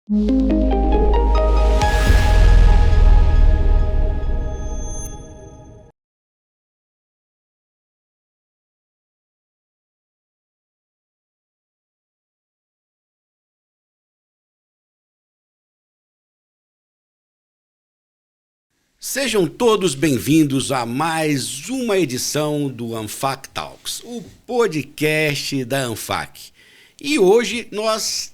Sejam todos bem-vindos a mais uma edição do Anfac Talks, o podcast da Anfac. E hoje nós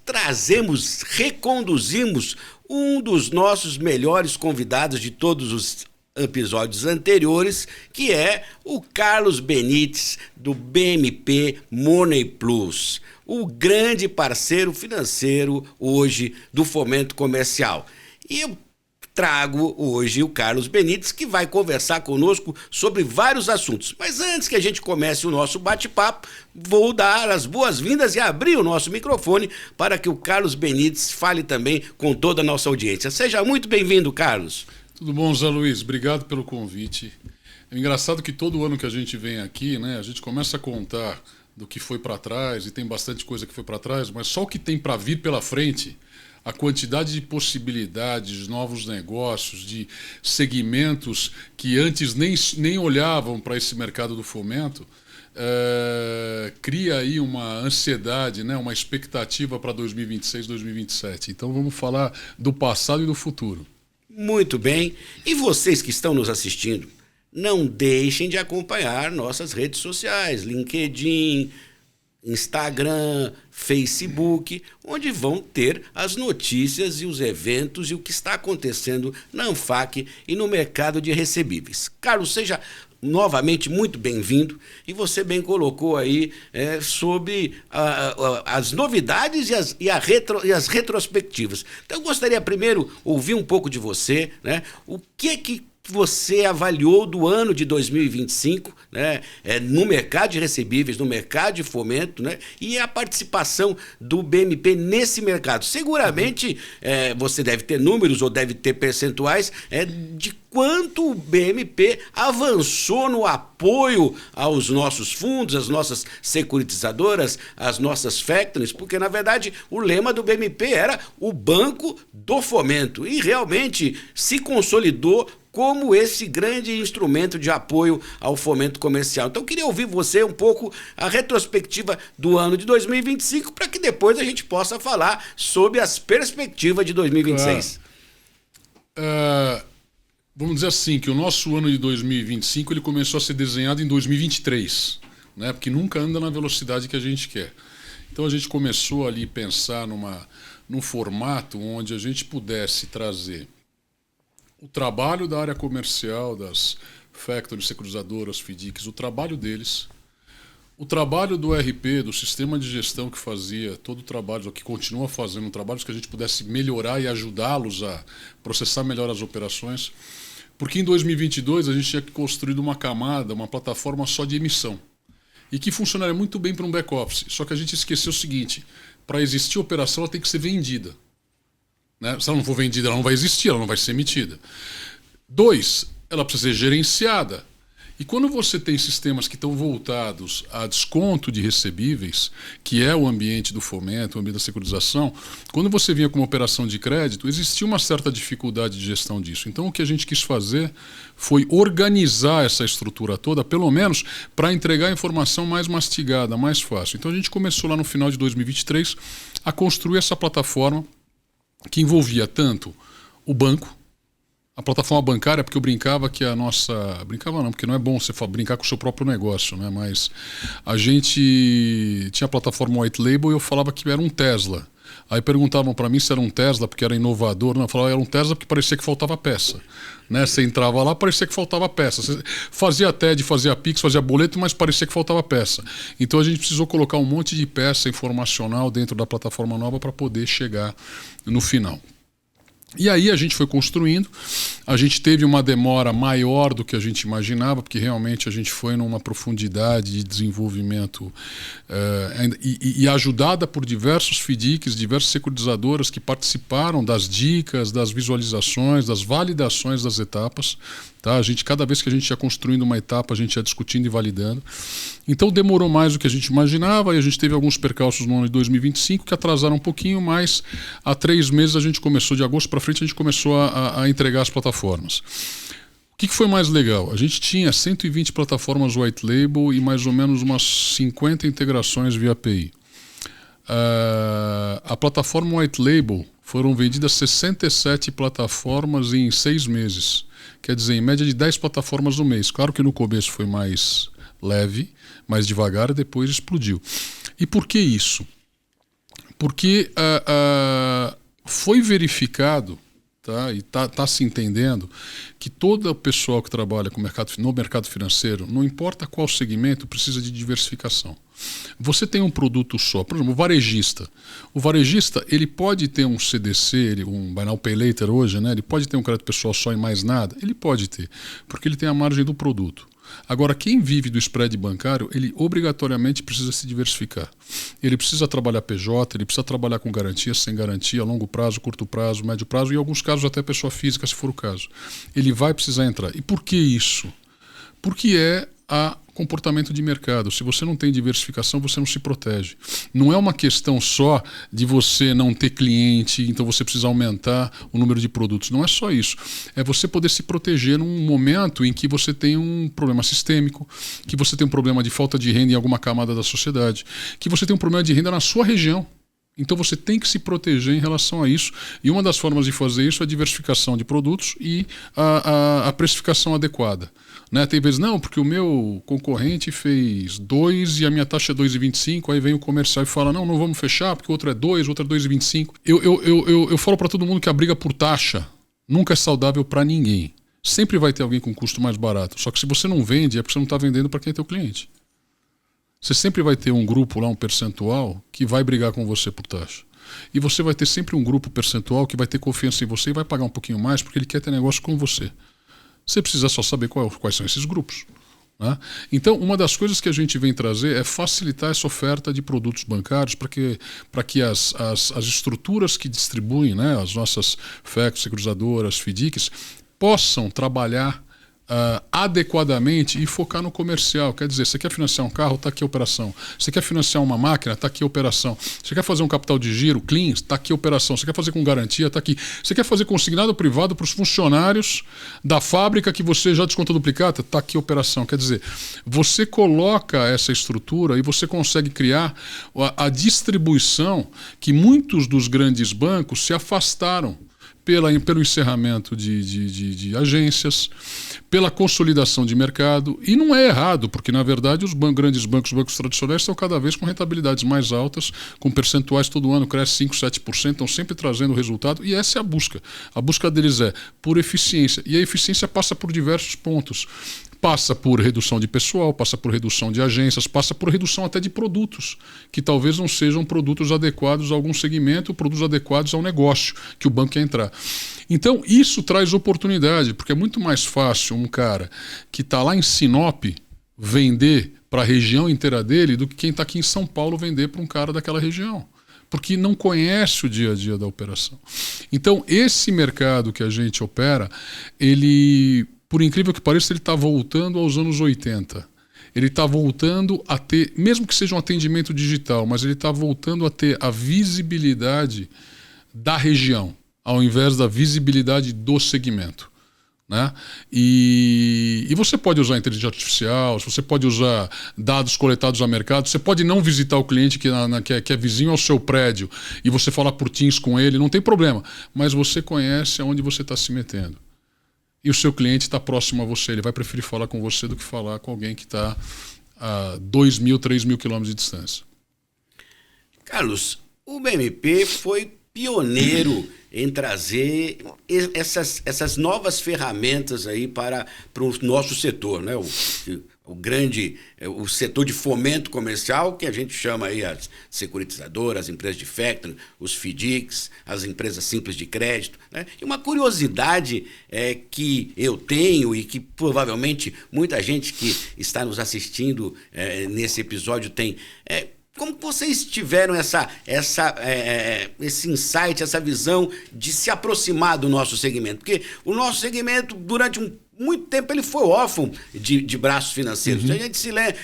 reconduzimos um dos nossos melhores convidados de todos os episódios anteriores, que é o Carlos Benites, do BMP Money Plus, o grande parceiro financeiro hoje do fomento comercial. E eu trago hoje o Carlos Benites, que vai conversar conosco sobre vários assuntos. Mas antes que a gente comece o nosso bate-papo, vou dar as boas-vindas e abrir o nosso microfone para que o Carlos Benites fale também com toda a nossa audiência. Seja muito bem-vindo, Carlos. Tudo bom, Zé Luiz? Obrigado pelo convite. É engraçado que todo ano que a gente vem aqui, né, a gente começa a contar do que foi para trás, e tem bastante coisa que foi para trás, mas só o que tem para vir pela frente, a quantidade de possibilidades, de novos negócios, de segmentos que antes nem olhavam para esse mercado do fomento, cria aí uma ansiedade, né, uma expectativa para 2026, 2027. Então vamos falar do passado e do futuro. Muito bem. E vocês que estão nos assistindo, não deixem de acompanhar nossas redes sociais, LinkedIn, Instagram, Facebook, onde vão ter as notícias e os eventos e o que está acontecendo na Anfac e no mercado de recebíveis. Carlos, seja novamente muito bem-vindo, e você bem colocou aí sobre as novidades e as retrospectivas. Então eu gostaria primeiro ouvir um pouco de você, né? O que você avaliou do ano de 2025, né, no mercado de recebíveis, no mercado de fomento, né, e a participação do BMP nesse mercado? Seguramente você deve ter números ou deve ter percentuais de quanto o BMP avançou no apoio aos nossos fundos, às nossas securitizadoras, às nossas factories, porque, na verdade, o lema do BMP era o banco do fomento, e realmente se consolidou como esse grande instrumento de apoio ao fomento comercial. Então, eu queria ouvir você um pouco a retrospectiva do ano de 2025, para que depois a gente possa falar sobre as perspectivas de 2026. Vamos dizer assim, que o nosso ano de 2025 ele começou a ser desenhado em 2023, né? Porque nunca anda na velocidade que a gente quer. Então, a gente começou ali a pensar num formato onde a gente pudesse trazer o trabalho da área comercial, das factories, securitizadoras, FDICs, o trabalho deles, o trabalho do RP, do sistema de gestão que fazia todo o trabalho, que continua fazendo trabalhos que a gente pudesse melhorar e ajudá-los a processar melhor as operações, porque em 2022 a gente tinha construído uma camada, uma plataforma só de emissão, e que funcionaria muito bem para um back-office, só que a gente esqueceu o seguinte: para existir operação ela tem que ser vendida. Se ela não for vendida, ela não vai existir, ela não vai ser emitida. 2, ela precisa ser gerenciada. E quando você tem sistemas que estão voltados a desconto de recebíveis, que é o ambiente do fomento, o ambiente da securitização, quando você vinha com uma operação de crédito, existia uma certa dificuldade de gestão disso. Então, o que a gente quis fazer foi organizar essa estrutura toda, pelo menos para entregar a informação mais mastigada, mais fácil. Então, a gente começou lá no final de 2023 a construir essa plataforma que envolvia tanto o banco, a plataforma bancária, porque eu brincava que a nossa... Brincava não, porque não é bom você brincar com o seu próprio negócio, né? Mas a gente tinha a plataforma White Label e eu falava que era um Tesla. Aí perguntavam para mim se era um Tesla porque era inovador. Não, eu falava que era um Tesla porque parecia que faltava peça. Né? Você entrava lá, parecia que faltava peça. Você fazia TED, fazia Pix, fazia boleto, mas parecia que faltava peça. Então a gente precisou colocar um monte de peça informacional dentro da plataforma nova para poder chegar no final. E aí a gente foi construindo, a gente teve uma demora maior do que a gente imaginava, porque realmente a gente foi numa profundidade de desenvolvimento e ajudada por diversos FDICs, diversas securitizadoras que participaram das dicas, das visualizações, das validações das etapas. Tá? Cada vez que a gente ia construindo uma etapa, a gente ia discutindo e validando. Então demorou mais do que a gente imaginava, e a gente teve alguns percalços no ano de 2025 que atrasaram um pouquinho, mas há 3 meses a gente começou, de agosto para frente, a gente começou a entregar as plataformas. O que foi mais legal? A gente tinha 120 plataformas white label e mais ou menos umas 50 integrações via API. A plataforma white label foram vendidas 67 plataformas em 6 meses. Quer dizer, em média de 10 plataformas no mês. Claro que no começo foi mais leve, mais devagar, e depois explodiu. E por que isso? Porque foi verificado, tá, e está se entendendo, que todo o pessoal que trabalha no mercado financeiro, não importa qual segmento, precisa de diversificação. Você tem um produto só, por exemplo, o varejista. O varejista, ele pode ter um CDC, um Buy Now Pay Later hoje, né? Ele pode ter um crédito pessoal só e mais nada? Ele pode ter, porque ele tem a margem do produto. Agora, quem vive do spread bancário, ele obrigatoriamente precisa se diversificar. Ele precisa trabalhar PJ, ele precisa trabalhar com garantia, sem garantia, longo prazo, curto prazo, médio prazo, e em alguns casos até pessoa física, se for o caso. Ele vai precisar entrar. E por que isso? Porque é comportamento de mercado. Se você não tem diversificação, você não se protege. Não é uma questão só de você não ter cliente, então você precisa aumentar o número de produtos. Não é só isso. É você poder se proteger num momento em que você tem um problema sistêmico, que você tem um problema de falta de renda em alguma camada da sociedade, que você tem um problema de renda na sua região. Então você tem que se proteger em relação a isso, e uma das formas de fazer isso é a diversificação de produtos e a precificação adequada. Né? Tem vezes, não, porque o meu concorrente fez 2 e a minha taxa é 2,25, aí vem o comercial e fala, não vamos fechar porque o outro é 2, o outro é 2,25. Eu falo para todo mundo que a briga por taxa nunca é saudável para ninguém. Sempre vai ter alguém com custo mais barato, só que se você não vende é porque você não está vendendo para quem é teu cliente. Você sempre vai ter um grupo lá, um percentual, que vai brigar com você por taxa. E você vai ter sempre um grupo percentual que vai ter confiança em você e vai pagar um pouquinho mais porque ele quer ter negócio com você. Você precisa só saber quais são esses grupos. Né? Então, uma das coisas que a gente vem trazer é facilitar essa oferta de produtos bancários para que as estruturas que distribuem, né, as nossas FECs, securitizadoras, FDICs, possam trabalhar adequadamente e focar no comercial. Quer dizer, você quer financiar um carro, está aqui a operação. Você quer financiar uma máquina, está aqui a operação. Você quer fazer um capital de giro, clean, está aqui a operação. Você quer fazer com garantia, está aqui. Você quer fazer consignado privado para os funcionários da fábrica que você já descontou duplicata, está aqui a operação. Quer dizer, você coloca essa estrutura e você consegue criar a distribuição que muitos dos grandes bancos se afastaram pelo encerramento de agências, pela consolidação de mercado. E não é errado, porque, na verdade, os grandes bancos, os bancos tradicionais, estão cada vez com rentabilidades mais altas, com percentuais todo ano, cresce 5, 7%, estão sempre trazendo resultado, e essa é a busca. A busca deles é por eficiência, e a eficiência passa por diversos pontos. Passa por redução de pessoal, passa por redução de agências, passa por redução até de produtos, que talvez não sejam produtos adequados a algum segmento, produtos adequados ao negócio que o banco quer entrar. Então, isso traz oportunidade, porque é muito mais fácil um cara que está lá em Sinop vender para a região inteira dele do que quem está aqui em São Paulo vender para um cara daquela região, porque não conhece o dia a dia da operação. Então, esse mercado que a gente opera, ele, por incrível que pareça, ele está voltando aos anos 80. Ele está voltando a ter, mesmo que seja um atendimento digital, mas ele está voltando a ter a visibilidade da região, ao invés da visibilidade do segmento. Né? E você pode usar inteligência artificial, você pode usar dados coletados ao mercado, você pode não visitar o cliente que é vizinho ao seu prédio e você falar por Teams com ele, não tem problema, mas você conhece aonde você está se metendo. E o seu cliente está próximo a você, ele vai preferir falar com você do que falar com alguém que está a 2.000, 3.000 quilômetros de distância. Carlos, o BMP foi pioneiro em trazer essas novas ferramentas aí para o nosso setor, né? O setor de fomento comercial, que a gente chama aí as securitizadoras, as empresas de factoring, os FDICs, as empresas simples de crédito, né? E uma curiosidade que eu tenho e que provavelmente muita gente que está nos assistindo nesse episódio tem, como vocês tiveram esse insight, essa visão de se aproximar do nosso segmento? Porque o nosso segmento, durante muito tempo ele foi órfão de braços financeiros. A gente se lembra,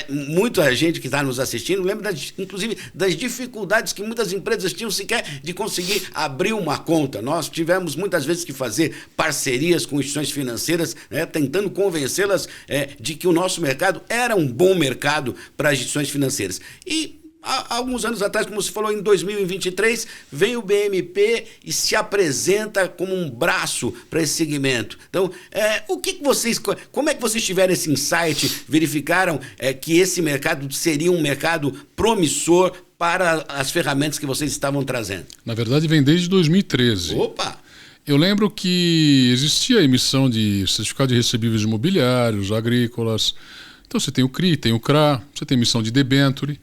muita gente que está nos assistindo lembra, inclusive, das dificuldades que muitas empresas tinham sequer de conseguir abrir uma conta. Nós tivemos muitas vezes que fazer parcerias com instituições financeiras, né, tentando convencê-las de que o nosso mercado era um bom mercado para as instituições financeiras. E há alguns anos atrás, como você falou, em 2023, vem o BMP e se apresenta como um braço para esse segmento. Então, como é que vocês tiveram esse insight, verificaram que esse mercado seria um mercado promissor para as ferramentas que vocês estavam trazendo? Na verdade, vem desde 2013. Opa! Eu lembro que existia a emissão de certificado de recebíveis imobiliários, agrícolas. Então você tem o CRI, tem o CRA, você tem emissão de debênture.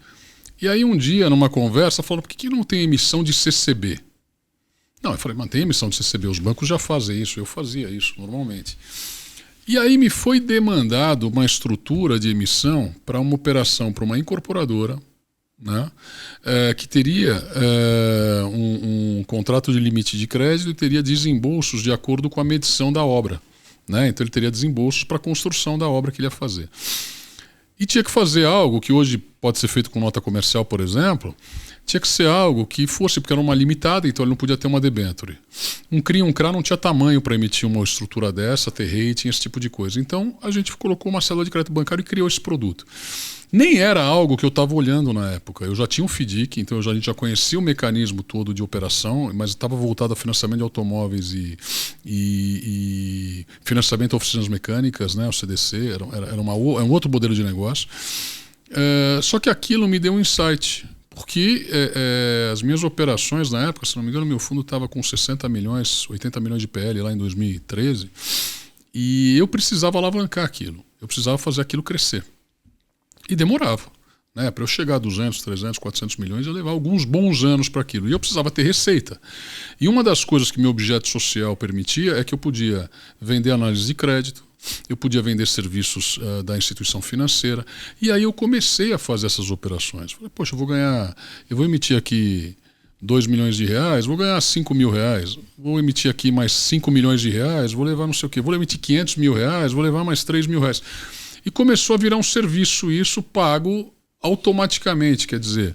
E aí um dia, numa conversa, falaram, por que não tem emissão de CCB? Não, eu falei, mantém emissão de CCB, os bancos já fazem isso, eu fazia isso normalmente. E aí me foi demandado uma estrutura de emissão para uma operação, para uma incorporadora, né, que teria um contrato de limite de crédito e teria desembolsos de acordo com a medição da obra. Né? Então ele teria desembolsos para a construção da obra que ele ia fazer. E tinha que fazer algo que hoje pode ser feito com nota comercial, por exemplo, tinha que ser algo que fosse, porque era uma limitada, então ele não podia ter uma debênture. Um CRI, um CRA não tinha tamanho para emitir uma estrutura dessa, ter rating, esse tipo de coisa. Então a gente colocou uma célula de crédito bancário e criou esse produto. Nem era algo que eu estava olhando na época. Eu já tinha um FDIC, então a gente já conhecia o mecanismo todo de operação, mas estava voltado a financiamento de automóveis e financiamento de oficinas mecânicas, né, o CDC, era um outro modelo de negócio. Só que aquilo me deu um insight, porque as minhas operações na época, se não me engano, meu fundo estava com 60 milhões, 80 milhões de PL lá em 2013, e eu precisava alavancar aquilo, eu precisava fazer aquilo crescer. E demorava. Né? Para eu chegar a 200, 300, 400 milhões, eu ia levar alguns bons anos para aquilo. E eu precisava ter receita. E uma das coisas que meu objeto social permitia é que eu podia vender análise de crédito, eu podia vender serviços da instituição financeira. E aí eu comecei a fazer essas operações. Falei, poxa, eu vou emitir aqui 2 milhões de reais, vou ganhar 5 mil reais. Vou emitir aqui mais 5 milhões de reais, vou levar não sei o quê. Vou emitir 500 mil reais, vou levar mais 3 mil reais. E começou a virar um serviço isso pago automaticamente, quer dizer,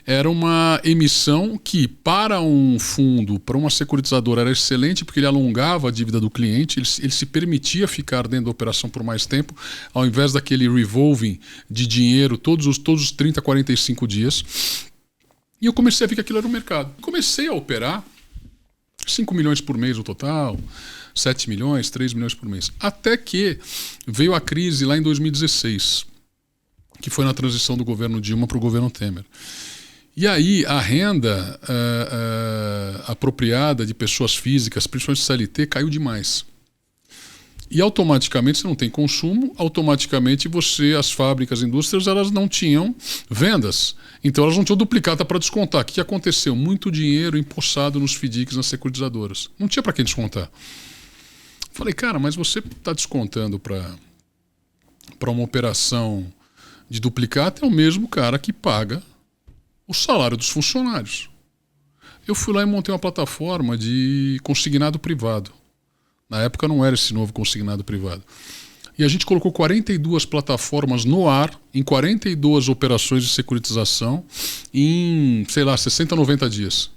era uma emissão que para um fundo, para uma securitizadora era excelente porque ele alongava a dívida do cliente, ele se permitia ficar dentro da operação por mais tempo, ao invés daquele revolving de dinheiro todos os 30, 45 dias. E eu comecei a ver que aquilo era um mercado. Comecei a operar 5 milhões por mês no total, 7 milhões, 3 milhões por mês. Até que veio a crise lá em 2016, que foi na transição do governo Dilma para o governo Temer. E aí a renda apropriada de pessoas físicas, principalmente CLT, caiu demais. E automaticamente você não tem consumo, automaticamente as fábricas, as indústrias, elas não tinham vendas. Então elas não tinham duplicata para descontar. O que aconteceu? Muito dinheiro empossado nos FDICs, nas securitizadoras. Não tinha para quem descontar. Falei, cara, mas você está descontando para uma operação de duplicata, é o mesmo cara que paga o salário dos funcionários. Eu fui lá e montei uma plataforma de consignado privado. Na época não era esse novo consignado privado. E a gente colocou 42 plataformas no ar, em 42 operações de securitização, em, 60, 90 dias.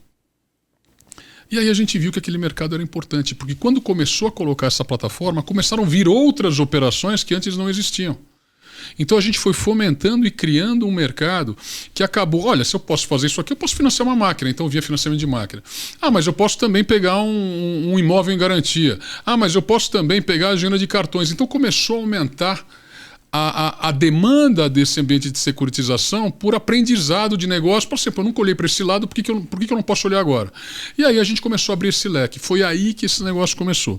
E aí a gente viu que aquele mercado era importante, porque quando começou a colocar essa plataforma, começaram a vir outras operações que antes não existiam. Então a gente foi fomentando e criando um mercado que acabou, olha, se eu posso fazer isso aqui, eu posso financiar uma máquina, então via financiamento de máquina. Ah, mas eu posso também pegar um imóvel em garantia. Ah, mas eu posso também pegar a agenda de cartões. Então começou a aumentar a demanda desse ambiente de securitização por aprendizado de negócio. Por exemplo, eu nunca olhei para esse lado, por que eu não posso olhar agora? E aí a gente começou a abrir esse leque. Foi aí que esse negócio começou.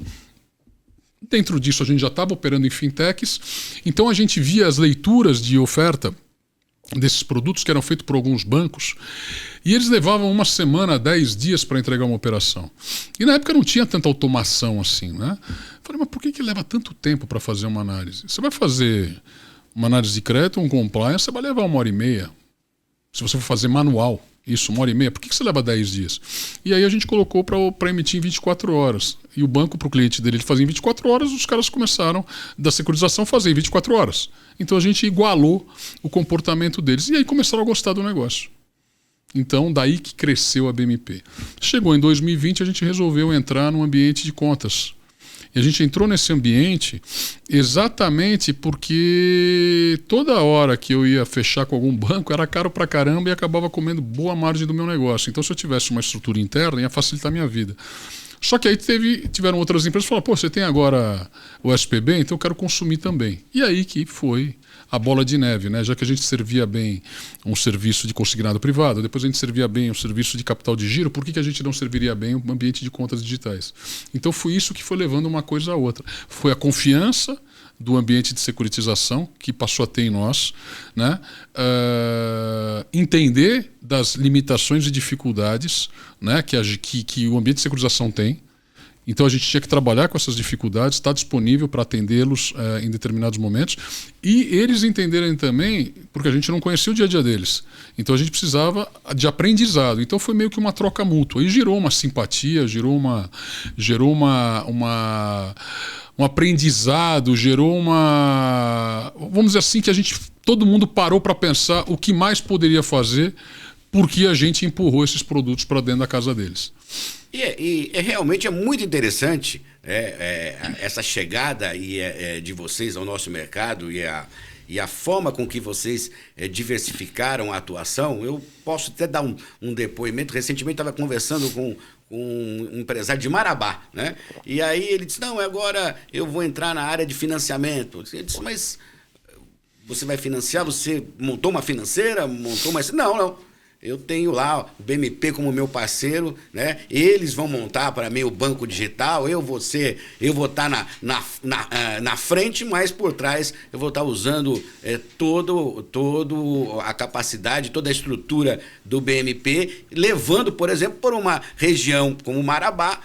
Dentro disso, a gente já estava operando em fintechs, então a gente via as leituras de oferta desses produtos que eram feitos por alguns bancos e eles levavam 1 semana, 10 dias para entregar uma operação. E na época não tinha tanta automação assim, né? Falei, mas por que leva tanto tempo para fazer uma análise? Você vai fazer uma análise de crédito, um compliance, você vai levar 1h30. Se você for fazer manual, Isso, 1h30. Por que você leva 10 dias? E aí a gente colocou para emitir em 24 horas. E o banco, para o cliente dele, ele fazia em 24 horas, os caras começaram, da securitização, a fazer em 24 horas. Então a gente igualou o comportamento deles. E aí começaram a gostar do negócio. Então, daí que cresceu a BMP. Chegou em 2020, a gente resolveu entrar num ambiente de contas. E a gente entrou nesse ambiente exatamente porque toda hora que eu ia fechar com algum banco era caro pra caramba e acabava comendo boa margem do meu negócio. Então, se eu tivesse uma estrutura interna, ia facilitar a minha vida. Só que aí tiveram outras empresas que falaram, pô, você tem agora o SPB, então eu quero consumir também. E aí que foi a bola de neve, né? Já que a gente servia bem um serviço de consignado privado, depois a gente servia bem um serviço de capital de giro, por que a gente não serviria bem um ambiente de contas digitais? Então foi isso que foi levando uma coisa a outra. Foi a confiança do ambiente de securitização que passou a ter em nós, né? Entender das limitações e dificuldades, né? que o ambiente de securitização tem. Então a gente tinha que trabalhar com essas dificuldades, estar disponível para atendê-los em determinados momentos e eles entenderem também, porque a gente não conhecia o dia a dia deles. Então a gente precisava de aprendizado. Então foi meio que uma troca mútua. E gerou uma simpatia, gerou um aprendizado, gerou uma... Vamos dizer assim, que todo mundo parou para pensar o que mais poderia fazer porque a gente empurrou esses produtos para dentro da casa deles. E realmente é muito interessante essa chegada de vocês ao nosso mercado e a forma com que vocês diversificaram a atuação. Eu posso até dar um depoimento. Recentemente estava conversando com um empresário de Marabá, né? E aí ele disse, não, agora eu vou entrar na área de financiamento. Eu disse, mas você vai financiar? Você montou uma financeira? Não. Eu tenho lá o BMP como meu parceiro, né? Eles vão montar para mim o banco digital, eu vou estar na frente, mas por trás eu vou estar usando todo a capacidade, toda a estrutura do BMP, levando, por exemplo, por uma região como Marabá,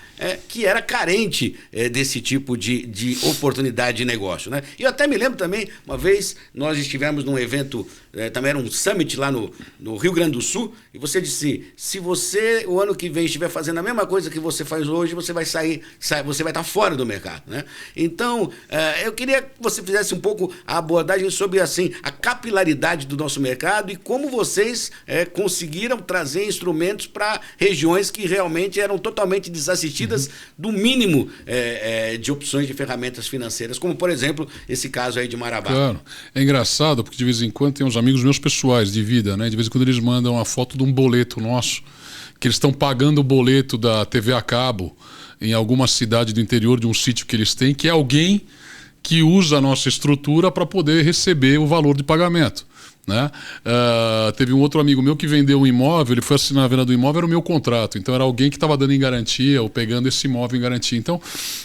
que era carente desse tipo de oportunidade de negócio, né? E eu até me lembro também, uma vez nós estivemos num evento, também era um summit lá no Rio Grande do Sul, e você disse, se você o ano que vem estiver fazendo a mesma coisa que você faz hoje, você vai você vai estar fora do mercado, né? Então, eu queria que você fizesse um pouco a abordagem sobre assim, a capilaridade do nosso mercado e como vocês conseguiram trazer instrumentos para regiões que realmente eram totalmente desassistidas do mínimo de opções de ferramentas financeiras, como, por exemplo, esse caso aí de Marabá. Claro. É engraçado, porque de vez em quando tem uns amigos meus pessoais de vida, né? De vez em quando eles mandam a foto de um boleto nosso, que eles estão pagando o boleto da TV a cabo em alguma cidade do interior de um sítio que eles têm, que é alguém que usa a nossa estrutura para poder receber o valor de pagamento, né? Teve um outro amigo meu que vendeu um imóvel, ele foi assinar a venda do imóvel, era o meu contrato, então era alguém que estava dando em garantia ou pegando esse imóvel em garantia. Então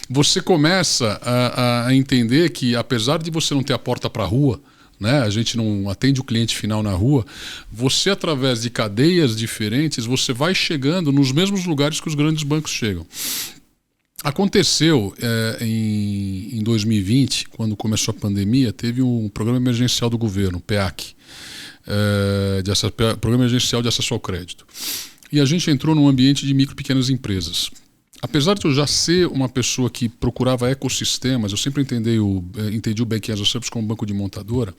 você começa a entender que, apesar de você não ter a porta para a rua, né? A gente não atende o cliente final na rua, você, através de cadeias diferentes, você vai chegando nos mesmos lugares que os grandes bancos chegam. Aconteceu em 2020, quando começou a pandemia, teve um programa emergencial do governo, PEAC, Programa Emergencial de Acesso ao Crédito. E a gente entrou num ambiente de micro e pequenas empresas. Apesar de eu já ser uma pessoa que procurava ecossistemas, eu sempre entendi o Banking as a Service como banco de montadora,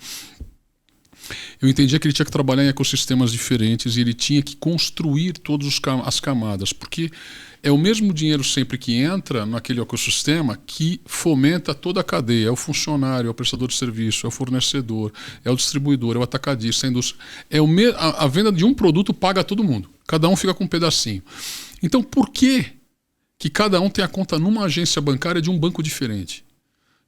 eu entendia que ele tinha que trabalhar em ecossistemas diferentes e ele tinha que construir todas as camadas, porque é o mesmo dinheiro sempre que entra naquele ecossistema que fomenta toda a cadeia. É o funcionário, é o prestador de serviço, é o fornecedor, é o distribuidor, é o atacadista, é a indústria. A venda de um produto paga todo mundo. Cada um fica com um pedacinho. Então, por que cada um tem a conta numa agência bancária de um banco diferente?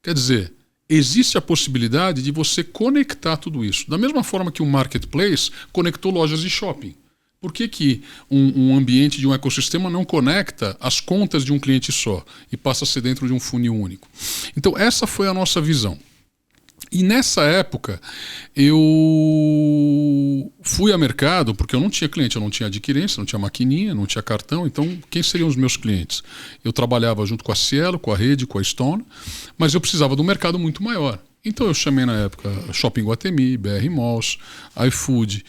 Quer dizer, existe a possibilidade de você conectar tudo isso. Da mesma forma que o Marketplace conectou lojas de shopping. Por que um ambiente de um ecossistema não conecta as contas de um cliente só e passa a ser dentro de um funil único? Então, essa foi a nossa visão. E nessa época, eu fui a mercado, porque eu não tinha cliente, eu não tinha adquirência, não tinha maquininha, não tinha cartão, então quem seriam os meus clientes? Eu trabalhava junto com a Cielo, com a Rede, com a Stone, mas eu precisava de um mercado muito maior. Então eu chamei na época Shopping Iguatemi, BR Malls, iFood,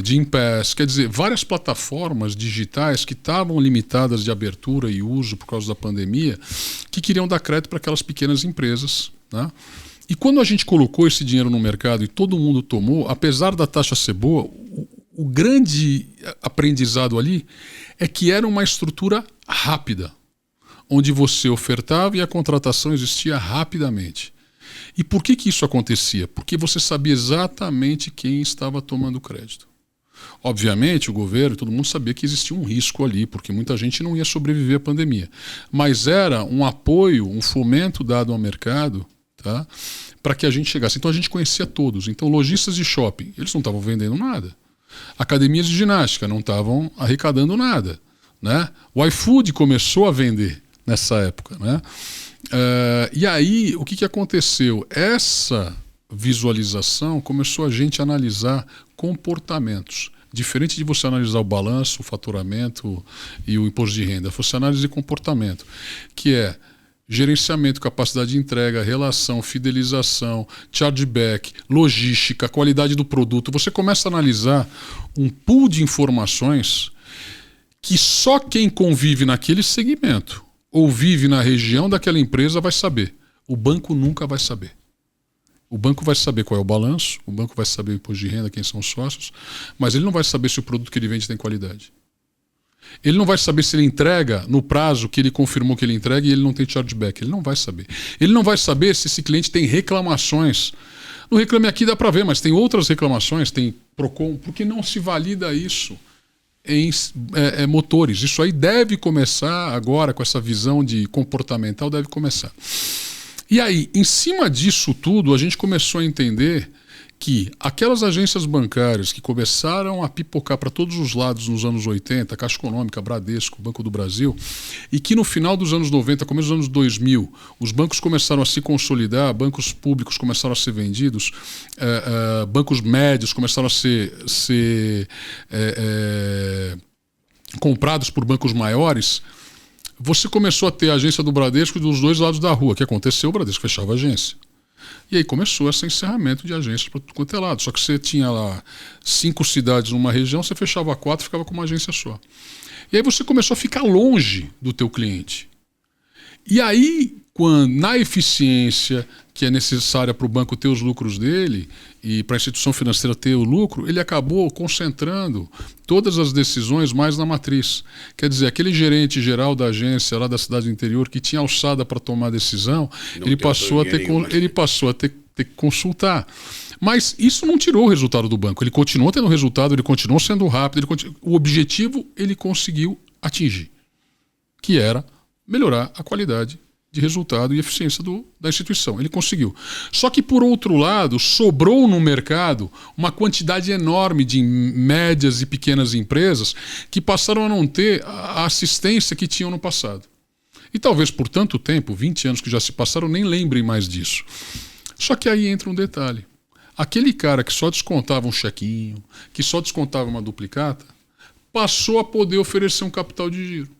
Gympass, quer dizer, várias plataformas digitais que estavam limitadas de abertura e uso por causa da pandemia, que queriam dar crédito para aquelas pequenas empresas, né? E quando a gente colocou esse dinheiro no mercado e todo mundo tomou, apesar da taxa ser boa, o grande aprendizado ali é que era uma estrutura rápida, onde você ofertava e a contratação existia rapidamente. E por que isso acontecia? Porque você sabia exatamente quem estava tomando crédito. Obviamente, o governo, todo mundo sabia que existia um risco ali, porque muita gente não ia sobreviver à pandemia. Mas era um apoio, um fomento dado ao mercado, tá, para que a gente chegasse. Então a gente conhecia todos. Então lojistas de shopping, eles não estavam vendendo nada. Academias de ginástica não estavam arrecadando nada, né? O iFood começou a vender nessa época, né? E aí, o que aconteceu? Essa visualização começou a gente a analisar comportamentos. Diferente de você analisar o balanço, o faturamento e o imposto de renda, você analisa comportamento, que é gerenciamento, capacidade de entrega, relação, fidelização, chargeback, logística, qualidade do produto. Você começa a analisar um pool de informações que só quem convive naquele segmento ou vive na região daquela empresa vai saber. O banco nunca vai saber. O banco vai saber qual é o balanço, o banco vai saber o imposto de renda, quem são os sócios, mas ele não vai saber se o produto que ele vende tem qualidade. Ele não vai saber se ele entrega no prazo que ele confirmou que ele entrega e ele não tem chargeback. Ele não vai saber. Ele não vai saber se esse cliente tem reclamações. No Reclame Aqui dá para ver, mas tem outras reclamações, tem Procon, porque não se valida isso em motores. Isso aí deve começar agora, com essa visão de comportamental, deve começar. E aí, em cima disso tudo, a gente começou a entender que aquelas agências bancárias que começaram a pipocar para todos os lados nos anos 80, Caixa Econômica, Bradesco, Banco do Brasil, e que no final dos anos 90, começo dos anos 2000, os bancos começaram a se consolidar, bancos públicos começaram a ser vendidos, bancos médios começaram a ser comprados por bancos maiores, você começou a ter a agência do Bradesco dos dois lados da rua. O que aconteceu? O Bradesco fechava a agência. E aí começou esse encerramento de agências para tudo quanto é lado. Só que você tinha lá 5 cidades numa região, você fechava 4 e ficava com uma agência só. E aí você começou a ficar longe do teu cliente. E aí, na eficiência que é necessária para o banco ter os lucros dele e para a instituição financeira ter o lucro, ele acabou concentrando todas as decisões mais na matriz. Quer dizer, aquele gerente geral da agência lá da cidade do interior que tinha alçada para tomar decisão, ele passou a ter que consultar. Mas isso não tirou o resultado do banco. Ele continuou tendo resultado, ele continuou sendo rápido, o objetivo ele conseguiu atingir, que era melhorar a qualidade de resultado e eficiência da instituição. Ele conseguiu. Só que, por outro lado, sobrou no mercado uma quantidade enorme de médias e pequenas empresas que passaram a não ter a assistência que tinham no passado. E talvez por tanto tempo, 20 anos que já se passaram, nem lembrem mais disso. Só que aí entra um detalhe. Aquele cara que só descontava um chequinho, que só descontava uma duplicata, passou a poder oferecer um capital de giro.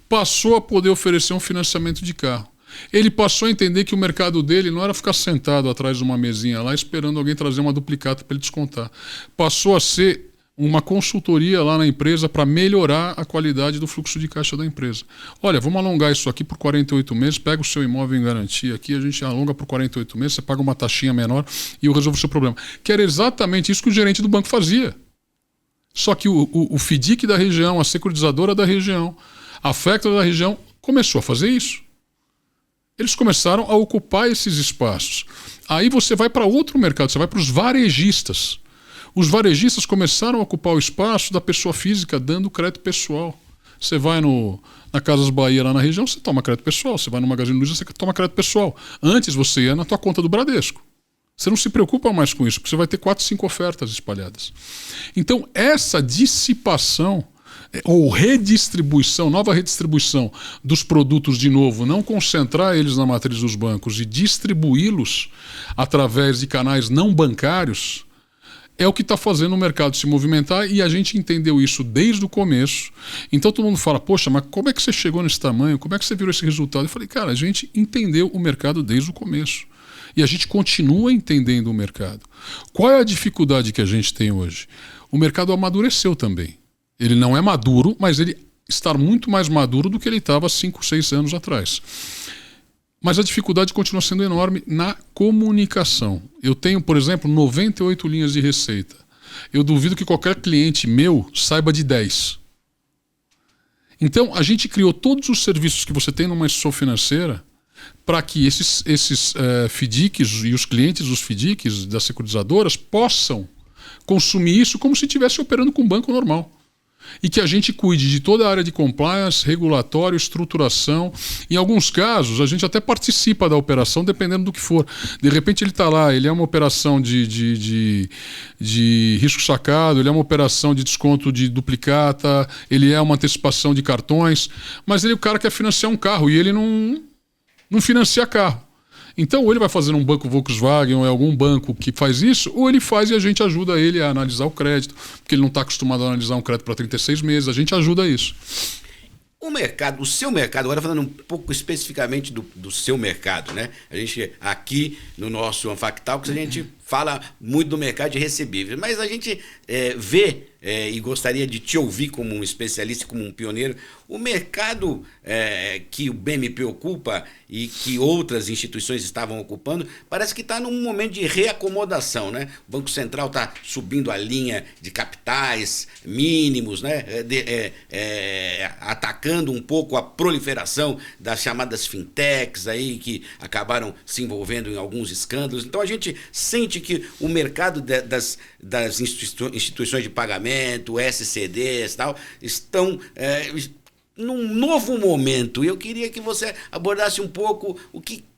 Passou a poder oferecer um financiamento de carro. Ele passou a entender que o mercado dele não era ficar sentado atrás de uma mesinha lá esperando alguém trazer uma duplicata para ele descontar. Passou a ser uma consultoria lá na empresa para melhorar a qualidade do fluxo de caixa da empresa. Olha, vamos alongar isso aqui por 48 meses, pega o seu imóvel em garantia aqui, a gente alonga por 48 meses, você paga uma taxinha menor e eu resolvo o seu problema. Que era exatamente isso que o gerente do banco fazia. Só que o FDIC da região, a securitizadora da região, a Factor da região começou a fazer isso. Eles começaram a ocupar esses espaços. Aí você vai para outro mercado, você vai para os varejistas. Os varejistas começaram a ocupar o espaço da pessoa física dando crédito pessoal. Você vai na Casas Bahia, lá na região, você toma crédito pessoal. Você vai no Magazine Luiza, você toma crédito pessoal. Antes você ia na tua conta do Bradesco. Você não se preocupa mais com isso, porque você vai ter 4, 5 ofertas espalhadas. Então, essa dissipação ou redistribuição, nova redistribuição dos produtos de novo, não concentrar eles na matriz dos bancos e distribuí-los através de canais não bancários, é o que está fazendo o mercado se movimentar e a gente entendeu isso desde o começo. Então todo mundo fala, poxa, mas como é que você chegou nesse tamanho? Como é que você virou esse resultado? Eu falei, cara, a gente entendeu o mercado desde o começo. E a gente continua entendendo o mercado. Qual é a dificuldade que a gente tem hoje? O mercado amadureceu também. Ele não é maduro, mas ele está muito mais maduro do que ele estava 5, 6 anos atrás. Mas a dificuldade continua sendo enorme na comunicação. Eu tenho, por exemplo, 98 linhas de receita. Eu duvido que qualquer cliente meu saiba de 10. Então, a gente criou todos os serviços que você tem numa instituição financeira para que esses FDICs e os clientes dos FDICs das securitizadoras possam consumir isso como se estivesse operando com um banco normal. E que a gente cuide de toda a área de compliance, regulatório, estruturação. Em alguns casos, a gente até participa da operação, dependendo do que for. De repente ele está lá, ele é uma operação de risco sacado, ele é uma operação de desconto de duplicata, ele é uma antecipação de cartões, mas o cara quer financiar um carro e ele não financia carro. Então, ou ele vai fazer um banco Volkswagen ou é algum banco que faz isso, ou ele faz e a gente ajuda ele a analisar o crédito, porque ele não está acostumado a analisar um crédito para 36 meses, a gente ajuda isso. O mercado, o seu mercado, agora falando um pouco especificamente do seu mercado, né? A gente aqui no nosso Anfactalks, a gente fala muito do mercado de recebíveis, mas a gente vê e gostaria de te ouvir como um especialista, como um pioneiro, o mercado que o BMP ocupa e que outras instituições estavam ocupando, parece que está num momento de reacomodação, né? O Banco Central está subindo a linha de capitais mínimos, né? Atacando um pouco a proliferação das chamadas fintechs aí, que acabaram se envolvendo em alguns escândalos. Então a gente sente que o mercado das instituições de pagamento, SCDs e tal, estão num novo momento. Eu queria que você abordasse um pouco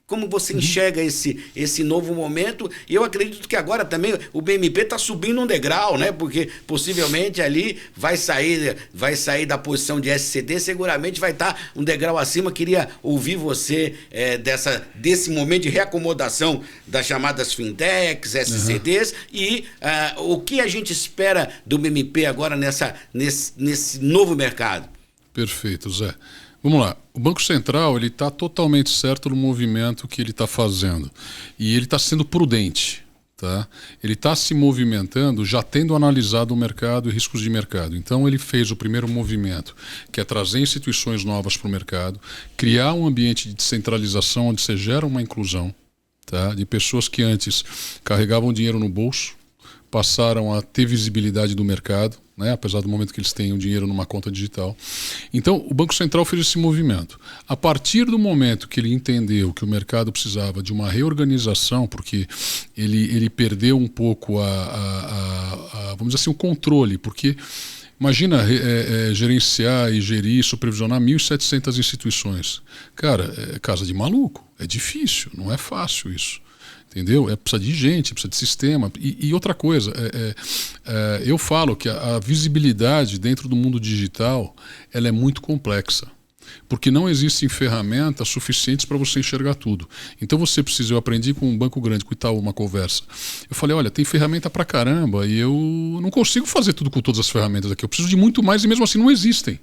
como você enxerga esse novo momento. E eu acredito que agora também o BMP está subindo um degrau, né? Porque possivelmente ali vai sair da posição de SCD, seguramente vai estar um degrau acima. Queria ouvir você desse momento de reacomodação das chamadas fintechs, SCDs, e o que a gente espera do BMP agora nesse novo mercado. Perfeito, Zé. Vamos lá. O Banco Central está totalmente certo no movimento que ele está fazendo. E ele está sendo prudente. Tá? Ele está se movimentando já tendo analisado o mercado e riscos de mercado. Então ele fez o primeiro movimento, que é trazer instituições novas para o mercado, criar um ambiente de descentralização onde você gera uma inclusão, tá? De pessoas que antes carregavam dinheiro no bolso, passaram a ter visibilidade do mercado, né? Apesar do momento que eles tenham dinheiro numa conta digital. Então, o Banco Central fez esse movimento. A partir do momento que ele entendeu que o mercado precisava de uma reorganização, porque ele perdeu um pouco vamos dizer assim, o controle, porque imagina gerenciar e gerir, supervisionar 1.700 instituições. Cara, é casa de maluco, é difícil, não é fácil isso. Entendeu? Precisa de gente, precisa de sistema. E outra coisa, eu falo que a visibilidade dentro do mundo digital ela é muito complexa, porque não existem ferramentas suficientes para você enxergar tudo. Então você precisa, eu aprendi com um banco grande, com o Itaú, uma conversa. Eu falei, olha, tem ferramenta pra caramba e eu não consigo fazer tudo com todas as ferramentas aqui. Eu preciso de muito mais e mesmo assim não existem.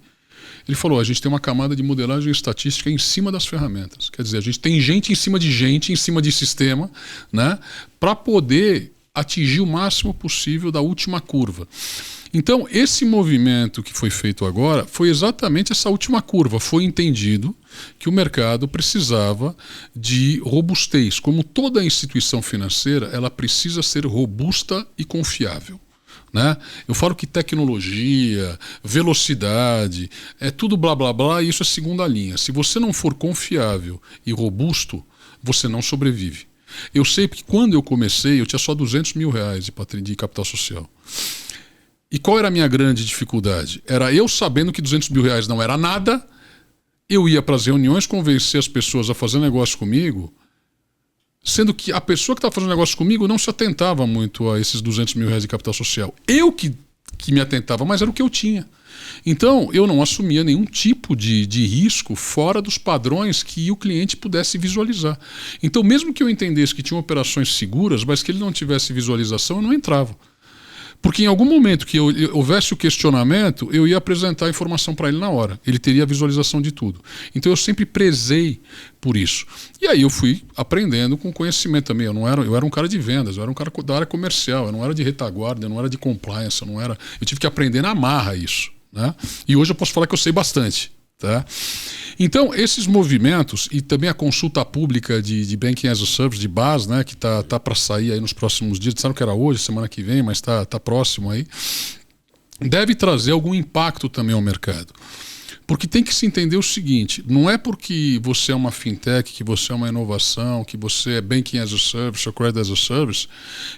Ele falou, a gente tem uma camada de modelagem estatística em cima das ferramentas. Quer dizer, a gente tem gente em cima de sistema, né, para poder atingir o máximo possível da última curva. Então, esse movimento que foi feito agora foi exatamente essa última curva. Foi entendido que o mercado precisava de robustez. Como toda instituição financeira, ela precisa ser robusta e confiável. Né? Eu falo que tecnologia, velocidade, é tudo blá blá blá, e isso é segunda linha. Se você não for confiável e robusto, você não sobrevive. Eu sei que quando eu comecei, eu tinha só 200 mil reais de capital social. E qual era a minha grande dificuldade? Era eu sabendo que 200 mil reais não era nada, eu ia para as reuniões convencer as pessoas a fazer negócio comigo, sendo que a pessoa que estava fazendo negócio comigo não se atentava muito a esses 200 mil reais de capital social. Eu que me atentava, mas era o que eu tinha. Então, eu não assumia nenhum tipo de risco fora dos padrões que o cliente pudesse visualizar. Então, mesmo que eu entendesse que tinham operações seguras, mas que ele não tivesse visualização, eu não entrava. Porque em algum momento que houvesse o questionamento, eu ia apresentar a informação para ele na hora. Ele teria a visualização de tudo. Então eu sempre prezei por isso. E aí eu fui aprendendo com conhecimento também. Eu era um cara de vendas, eu era um cara da área comercial, eu não era de retaguarda, eu não era de compliance, eu tive que aprender na marra isso. Né? E hoje eu posso falar que eu sei bastante. Tá? Então, esses movimentos e também a consulta pública de Banking as a Service, de BaaS, né, que tá para sair aí nos próximos dias, disseram que era hoje, semana que vem, mas tá próximo aí, deve trazer algum impacto também ao mercado. Porque tem que se entender o seguinte, não é porque você é uma fintech, que você é uma inovação, que você é Banking as a Service ou Credit as a Service,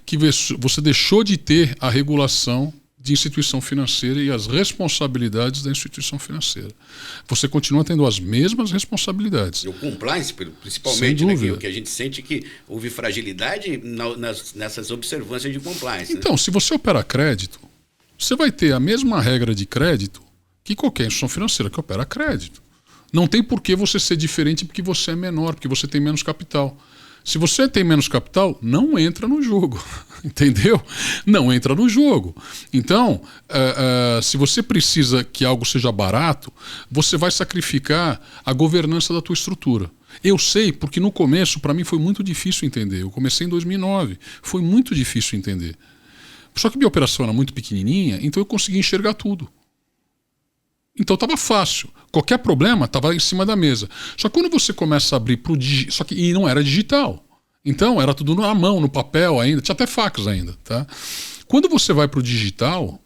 que você deixou de ter a regulação de instituição financeira e as responsabilidades da instituição financeira. Você continua tendo as mesmas responsabilidades. E o compliance, principalmente, né, que a gente sente que houve fragilidade nessas observâncias de compliance. Então, se você opera crédito, você vai ter a mesma regra de crédito que qualquer instituição financeira que opera crédito. Não tem por que você ser diferente porque você é menor, porque você tem menos capital. Se você tem menos capital, não entra no jogo, entendeu? Não entra no jogo. Então, se você precisa que algo seja barato, você vai sacrificar a governança da tua estrutura. Eu sei, porque no começo, para mim, foi muito difícil entender. Eu comecei em 2009, foi muito difícil entender. Só que minha operação era muito pequenininha, então eu conseguia enxergar tudo. Então estava fácil. Qualquer problema estava em cima da mesa. Só que quando você começa a abrir para o digital... E não era digital. Então era tudo na mão, no papel ainda. Tinha até fax ainda. Tá? Quando você vai para o digital,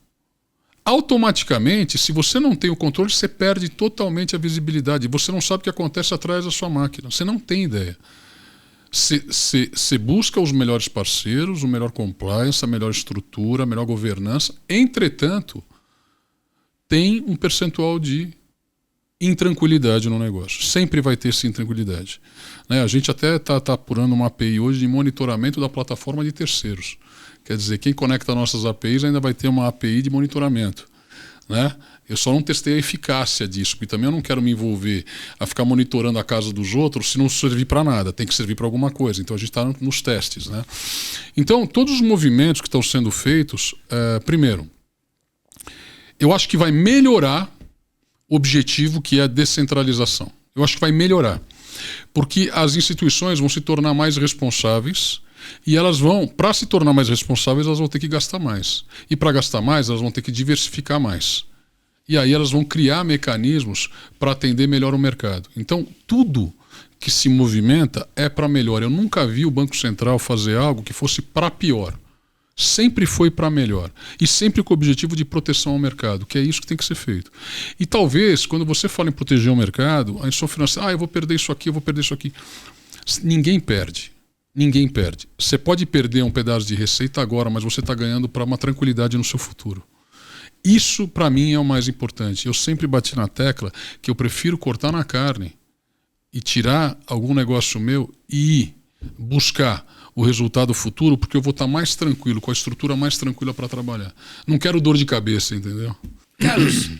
automaticamente, se você não tem o controle, você perde totalmente a visibilidade. Você não sabe o que acontece atrás da sua máquina. Você não tem ideia. Você busca os melhores parceiros, o melhor compliance, a melhor estrutura, a melhor governança. Entretanto, tem um percentual de intranquilidade no negócio. Sempre vai ter essa intranquilidade. Né? A gente até está apurando uma API hoje de monitoramento da plataforma de terceiros. Quer dizer, quem conecta nossas APIs ainda vai ter uma API de monitoramento. Né? Eu só não testei a eficácia disso, porque também eu não quero me envolver a ficar monitorando a casa dos outros se não servir para nada. Tem que servir para alguma coisa. Então a gente está nos testes. Né? Então, todos os movimentos que estão sendo feitos, primeiro, eu acho que vai melhorar o objetivo que é a descentralização. Eu acho que vai melhorar. Porque as instituições vão se tornar mais responsáveis e elas vão, para se tornar mais responsáveis, elas vão ter que gastar mais. E para gastar mais, elas vão ter que diversificar mais. E aí elas vão criar mecanismos para atender melhor o mercado. Então, tudo que se movimenta é para melhor. Eu nunca vi o Banco Central fazer algo que fosse para pior. Sempre foi para melhor. E sempre com o objetivo de proteção ao mercado, que é isso que tem que ser feito. E talvez, quando você fala em proteger o mercado, a instituição financeira, eu vou perder isso aqui, eu vou perder isso aqui. Ninguém perde. Ninguém perde. Você pode perder um pedaço de receita agora, mas você está ganhando para uma tranquilidade no seu futuro. Isso, para mim, é o mais importante. Eu sempre bati na tecla que eu prefiro cortar na carne e tirar algum negócio meu e buscar o resultado futuro, porque eu vou estar mais tranquilo, com a estrutura mais tranquila para trabalhar. Não quero dor de cabeça, entendeu? Carlos,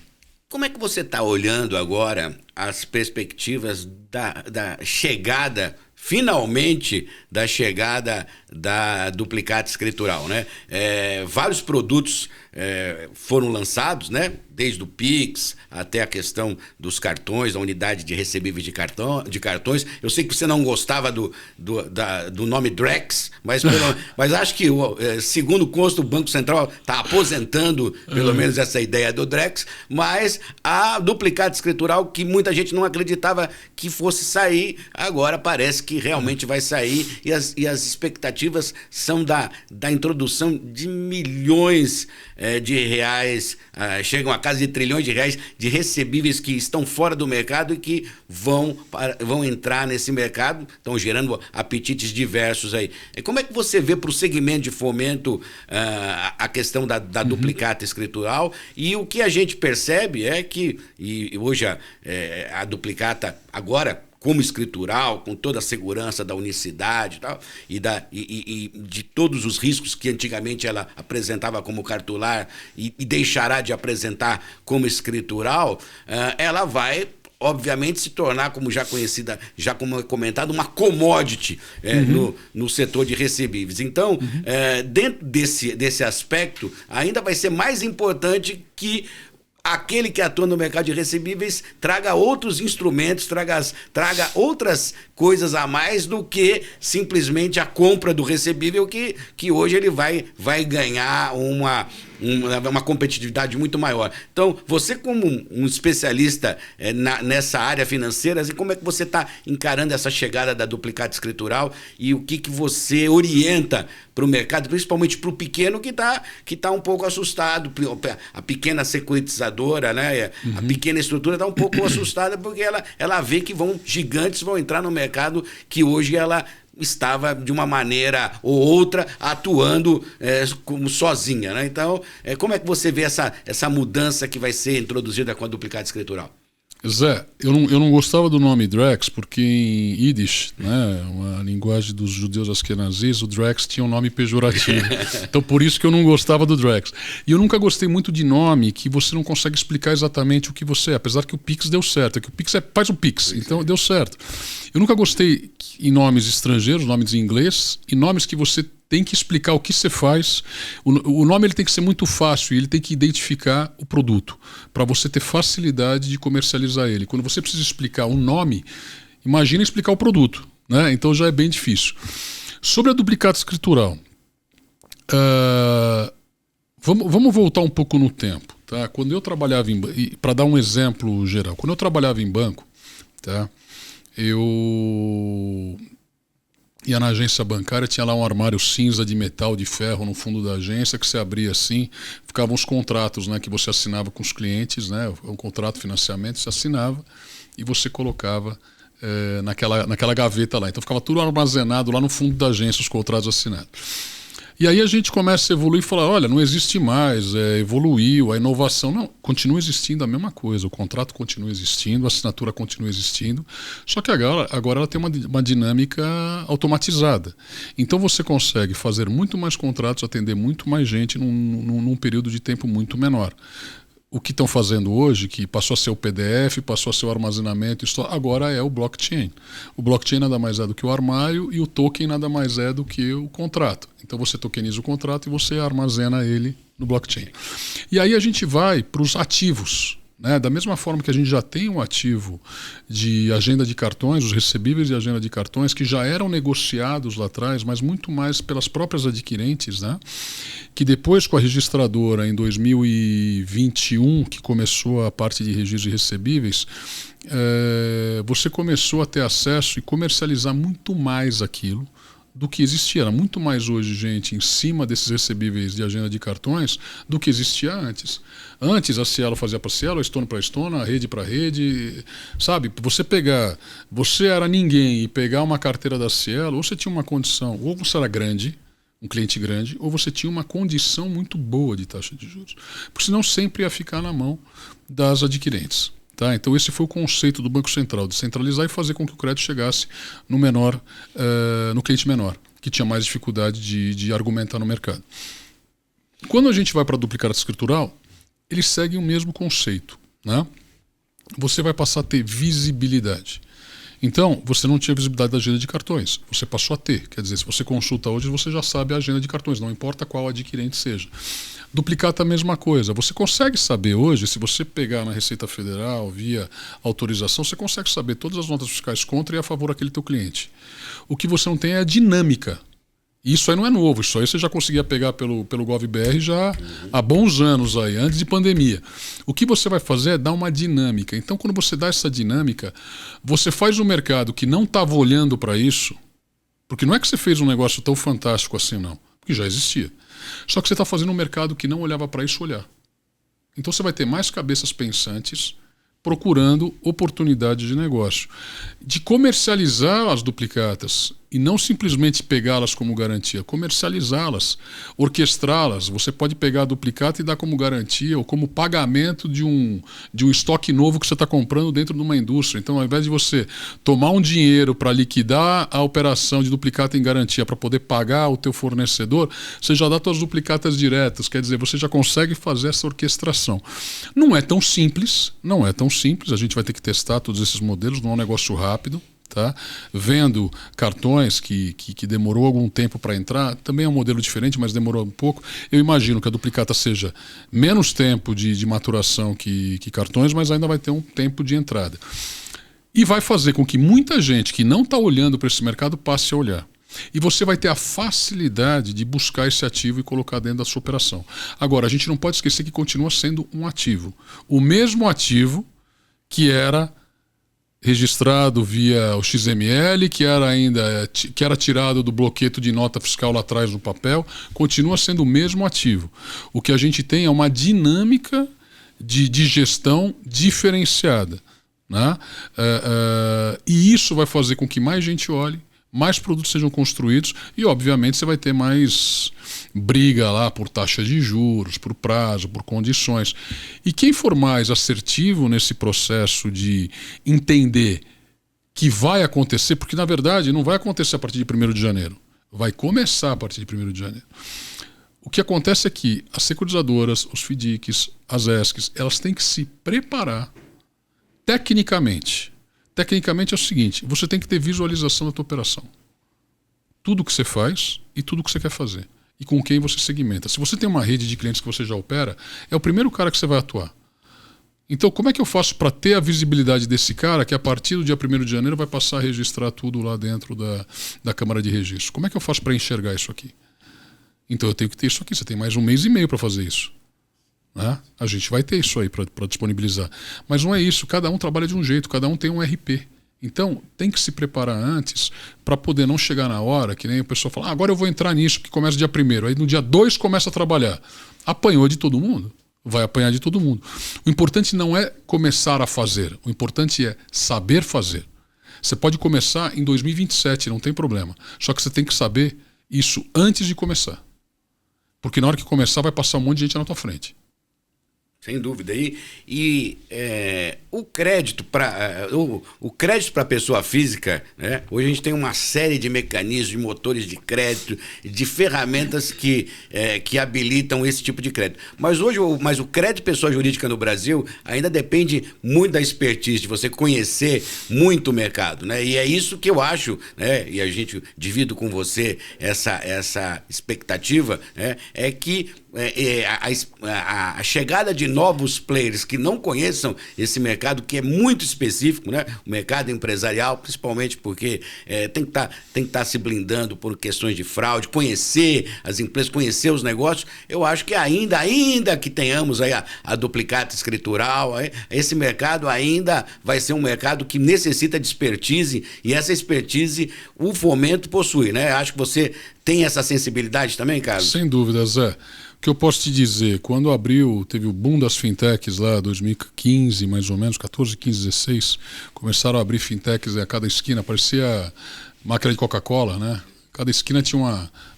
como é que você está olhando agora as perspectivas da chegada, finalmente, da chegada da duplicata escritural, né? Vários produtos foram lançados, né? Desde o Pix até a questão dos cartões, da unidade de recebíveis de cartões. Eu sei que você não gostava do nome Drex, mas acho que, segundo consta, o Banco Central está aposentando pelo menos essa ideia do Drex, mas a duplicata escritural, que muita gente não acreditava que fosse sair, agora parece que realmente vai sair, e as expectativas são da introdução de milhões de reais, chegam a casa de trilhões de reais de recebíveis que estão fora do mercado e que vão entrar nesse mercado, estão gerando apetites diversos aí. Como é que você vê para o segmento de fomento a questão da duplicata escritural? E o que a gente percebe é que, e hoje a duplicata agora, como escritural, com toda a segurança da unicidade e tal, e de todos os riscos que antigamente ela apresentava como cartular e deixará de apresentar como escritural, ela vai obviamente, se tornar, como já conhecida, já como é comentado, uma commodity no setor de recebíveis. Então, dentro desse aspecto, ainda vai ser mais importante que aquele que atua no mercado de recebíveis traga outros instrumentos, traga outras coisas a mais do que simplesmente a compra do recebível, que hoje ele vai ganhar uma competitividade muito maior. Então, você como um especialista nessa área financeira, assim, como é que você está encarando essa chegada da duplicata escritural e o que você orienta para o mercado, principalmente para o pequeno que tá um pouco assustado, a pequena securitizadora, né? A pequena estrutura está um pouco assustada porque ela vê que gigantes vão entrar no mercado que hoje ela estava de uma maneira ou outra atuando como sozinha, né? Então, como é que você vê essa mudança que vai ser introduzida com a duplicata escritural? Zé, eu não gostava do nome Drex porque em Yiddish, né, uma linguagem dos judeus askenazis, o Drex tinha um nome pejorativo. Então por isso que eu não gostava do Drex. E eu nunca gostei muito de nome que você não consegue explicar exatamente o que você é, apesar que o Pix deu certo, que o Pix faz o Pix, então deu certo. Eu nunca gostei em nomes estrangeiros, nomes em inglês, e nomes que você tem que explicar o que você faz. O nome ele tem que ser muito fácil e ele tem que identificar o produto para você ter facilidade de comercializar ele. Quando você precisa explicar um nome, imagina explicar o produto, né? Então já é bem difícil. Sobre a duplicata escritural, vamos voltar um pouco no tempo, tá? Quando eu trabalhava para dar um exemplo geral, quando eu trabalhava em banco, tá? Eu ia na agência bancária, tinha lá um armário cinza de metal, de ferro no fundo da agência, que você abria assim, ficavam os contratos, né, que você assinava com os clientes, né, um contrato de financiamento, você assinava e você colocava naquela gaveta lá. Então ficava tudo armazenado lá no fundo da agência, os contratos assinados. E aí a gente começa a evoluir e falar, olha, não existe mais, evoluiu, a inovação. Não, continua existindo a mesma coisa, o contrato continua existindo, a assinatura continua existindo, só que agora ela tem uma dinâmica automatizada. Então você consegue fazer muito mais contratos, atender muito mais gente num período de tempo muito menor. O que estão fazendo hoje, que passou a ser o PDF, passou a ser o armazenamento, agora é o blockchain. O blockchain nada mais é do que o armário e o token nada mais é do que o contrato. Então você tokeniza o contrato e você armazena ele no blockchain. E aí a gente vai para os ativos. Né? Da mesma forma que a gente já tem um ativo de agenda de cartões, os recebíveis de agenda de cartões, que já eram negociados lá atrás, mas muito mais pelas próprias adquirentes, né? Que depois com a registradora em 2021, que começou a parte de registro de recebíveis, você começou a ter acesso e comercializar muito mais aquilo do que existia. Era muito mais hoje gente em cima desses recebíveis de agenda de cartões do que existia antes. Antes a Cielo fazia para Cielo, a Stone para Stone, a rede para rede, sabe? Você era ninguém e pegar uma carteira da Cielo, ou você tinha uma condição, ou você era grande, um cliente grande, ou você tinha uma condição muito boa de taxa de juros. Porque senão sempre ia ficar na mão das adquirentes. Tá? Então esse foi o conceito do Banco Central, de centralizar e fazer com que o crédito chegasse no cliente menor, que tinha mais dificuldade de argumentar no mercado. Quando a gente vai para a duplicata escritural, eles seguem o mesmo conceito. Né? Você vai passar a ter visibilidade. Então, você não tinha visibilidade da agenda de cartões, você passou a ter. Quer dizer, se você consulta hoje, você já sabe a agenda de cartões, não importa qual adquirente seja. Duplicata a mesma coisa. Você consegue saber hoje, se você pegar na Receita Federal, via autorização, você consegue saber todas as notas fiscais contra e a favor daquele teu cliente. O que você não tem é a dinâmica. E isso aí não é novo, isso aí você já conseguia pegar pelo GovBR já há bons anos aí, antes de pandemia. O que você vai fazer é dar uma dinâmica. Então, quando você dá essa dinâmica, você faz um mercado que não estava olhando para isso, porque não é que você fez um negócio tão fantástico assim, não, porque já existia. Só que você está fazendo um mercado que não olhava para isso olhar. Então você vai ter mais cabeças pensantes procurando oportunidade de negócio. De comercializar as duplicatas e não simplesmente pegá-las como garantia, comercializá-las, orquestrá-las. Você pode pegar a duplicata e dar como garantia ou como pagamento de um estoque novo que você está comprando dentro de uma indústria. Então, ao invés de você tomar um dinheiro para liquidar a operação de duplicata em garantia para poder pagar o teu fornecedor, você já dá suas duplicatas diretas, quer dizer, você já consegue fazer essa orquestração. Não é tão simples, a gente vai ter que testar todos esses modelos, não é um negócio rápido. Tá? Vendo cartões que demorou algum tempo para entrar, também é um modelo diferente, mas demorou um pouco. Eu imagino que a duplicata seja menos tempo de maturação que cartões, mas ainda vai ter um tempo de entrada. E vai fazer com que muita gente que não está olhando para esse mercado passe a olhar. E você vai ter a facilidade de buscar esse ativo e colocar dentro da sua operação. Agora, a gente não pode esquecer que continua sendo um ativo. O mesmo ativo que era registrado via o XML, que era tirado do bloqueto de nota fiscal lá atrás no papel, continua sendo o mesmo ativo. O que a gente tem é uma dinâmica de gestão diferenciada, né? E isso vai fazer com que mais gente olhe, mais produtos sejam construídos e, obviamente, você vai ter mais briga lá por taxa de juros, por prazo, por condições. E quem for mais assertivo nesse processo de entender que vai acontecer, porque, na verdade, não vai acontecer a partir de 1º de janeiro, vai começar a partir de 1º de janeiro. O que acontece é que as securitizadoras, os FDICs, as ESCs, elas têm que se preparar tecnicamente. Tecnicamente é o seguinte, você tem que ter visualização da tua operação. Tudo que você faz e tudo que você quer fazer. E com quem você segmenta. Se você tem uma rede de clientes que você já opera, é o primeiro cara que você vai atuar. Então, como é que eu faço para ter a visibilidade desse cara que a partir do dia 1º de janeiro vai passar a registrar tudo lá dentro da Câmara de Registro? Como é que eu faço para enxergar isso aqui? Então, eu tenho que ter isso aqui. Você tem mais 1 mês e meio para fazer isso. Né? A gente vai ter isso aí para disponibilizar. Mas não é isso, cada um trabalha de um jeito, cada um tem um RP. Então tem que se preparar antes para poder não chegar na hora, que nem o pessoal fala, agora eu vou entrar nisso que começa dia 1º, aí no dia 2 começa a trabalhar. Apanhou de todo mundo? Vai apanhar de todo mundo. O importante não é começar a fazer, o importante é saber fazer. Você pode começar em 2027, não tem problema. Só que você tem que saber isso antes de começar. Porque na hora que começar vai passar um monte de gente na tua frente. Sem dúvida. E o crédito para a pessoa física, né? Hoje a gente tem uma série de mecanismos, de motores de crédito, de ferramentas que habilitam esse tipo de crédito. Mas hoje o crédito pessoa jurídica no Brasil ainda depende muito da expertise, de você conhecer muito o mercado, né? E é isso que eu acho, né? E a gente divido com você essa expectativa, né? É que a chegada de novos players que não conheçam esse mercado, que é muito específico, né? O mercado empresarial, principalmente porque tem que estar se blindando por questões de fraude, conhecer as empresas, conhecer os negócios. Eu acho que ainda que tenhamos aí a duplicata escritural, esse mercado ainda vai ser um mercado que necessita de expertise, e essa expertise o Fomento possui, né? Acho que você tem essa sensibilidade também, Carlos? Sem dúvida, Zé. O que eu posso te dizer, quando teve o boom das fintechs lá, 2015 mais ou menos, 14, 15, 16, começaram a abrir fintechs a cada esquina, parecia máquina de Coca-Cola, né? Cada esquina tinha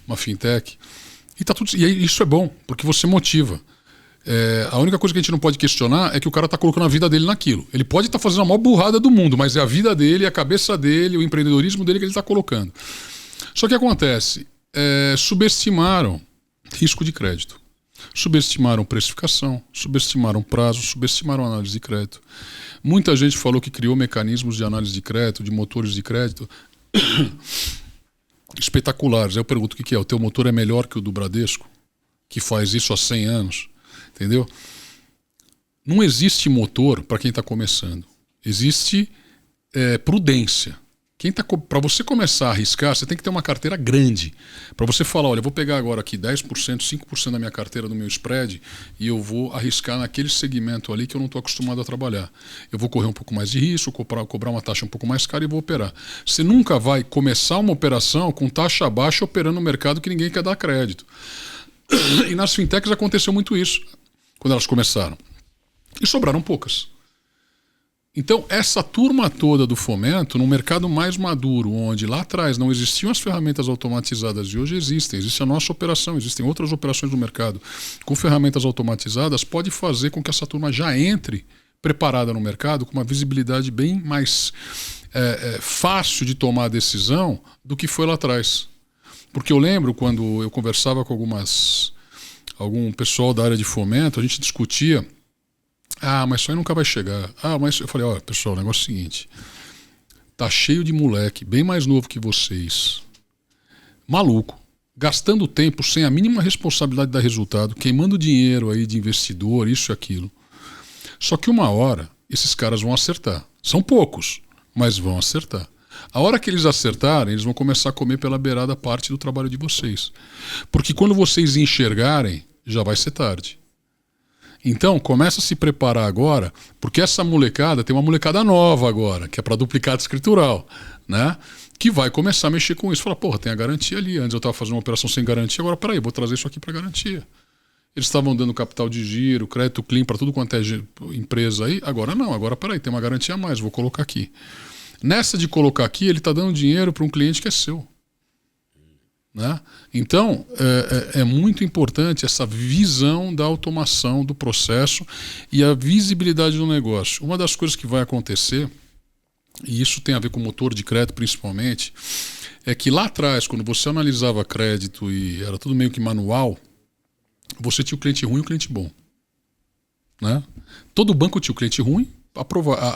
uma fintech. E isso é bom, porque você motiva. A única coisa que a gente não pode questionar é que o cara está colocando a vida dele naquilo. Ele pode estar fazendo a maior burrada do mundo, mas é a vida dele, a cabeça dele, o empreendedorismo dele que ele está colocando. Só que acontece, subestimaram risco de crédito. Subestimaram precificação, subestimaram prazo, subestimaram análise de crédito. Muita gente falou que criou mecanismos de análise de crédito, de motores de crédito espetaculares. Aí eu pergunto o que é? O teu motor é melhor que o do Bradesco, que faz isso há 100 anos? Entendeu? Não existe motor para quem está começando. Existe prudência. Para você começar a arriscar, você tem que ter uma carteira grande. Para você falar, olha, eu vou pegar agora aqui 10%, 5% da minha carteira do meu spread e eu vou arriscar naquele segmento ali que eu não estou acostumado a trabalhar. Eu vou correr um pouco mais de risco, cobrar uma taxa um pouco mais cara e vou operar. Você nunca vai começar uma operação com taxa baixa operando no mercado que ninguém quer dar crédito. E nas fintechs aconteceu muito isso, quando elas começaram. E sobraram poucas. Então, essa turma toda do fomento, num mercado mais maduro, onde lá atrás não existiam as ferramentas automatizadas e hoje existem, existe a nossa operação, existem outras operações do mercado com ferramentas automatizadas, pode fazer com que essa turma já entre preparada no mercado com uma visibilidade bem mais fácil de tomar a decisão do que foi lá atrás. Porque eu lembro quando eu conversava com algum pessoal da área de fomento, a gente discutia: mas isso aí nunca vai chegar. Mas eu falei: olha, pessoal, o negócio é o seguinte, tá cheio de moleque, bem mais novo que vocês, maluco, gastando tempo sem a mínima responsabilidade de dar resultado, queimando dinheiro aí de investidor, isso e aquilo. Só que uma hora, esses caras vão acertar. São poucos, mas vão acertar. A hora que eles acertarem, eles vão começar a comer pela beirada parte do trabalho de vocês. Porque quando vocês enxergarem, já vai ser tarde. Então, começa a se preparar agora, porque essa molecada, tem uma molecada nova agora, que é para duplicado escritural, né? Que vai começar a mexer com isso. Fala, porra, tem a garantia ali. Antes eu estava fazendo uma operação sem garantia, agora peraí, vou trazer isso aqui para garantia. Eles estavam dando capital de giro, crédito clean para tudo quanto é empresa aí. Agora não, agora peraí, tem uma garantia a mais, vou colocar aqui. Nessa de colocar aqui, ele está dando dinheiro para um cliente que é seu. Né? Então, é muito importante essa visão da automação do processo e a visibilidade do negócio. Uma das coisas que vai acontecer, e isso tem a ver com o motor de crédito principalmente, é que lá atrás, quando você analisava crédito e era tudo meio que manual, você tinha o cliente ruim e o cliente bom. Né? Todo banco tinha o cliente ruim,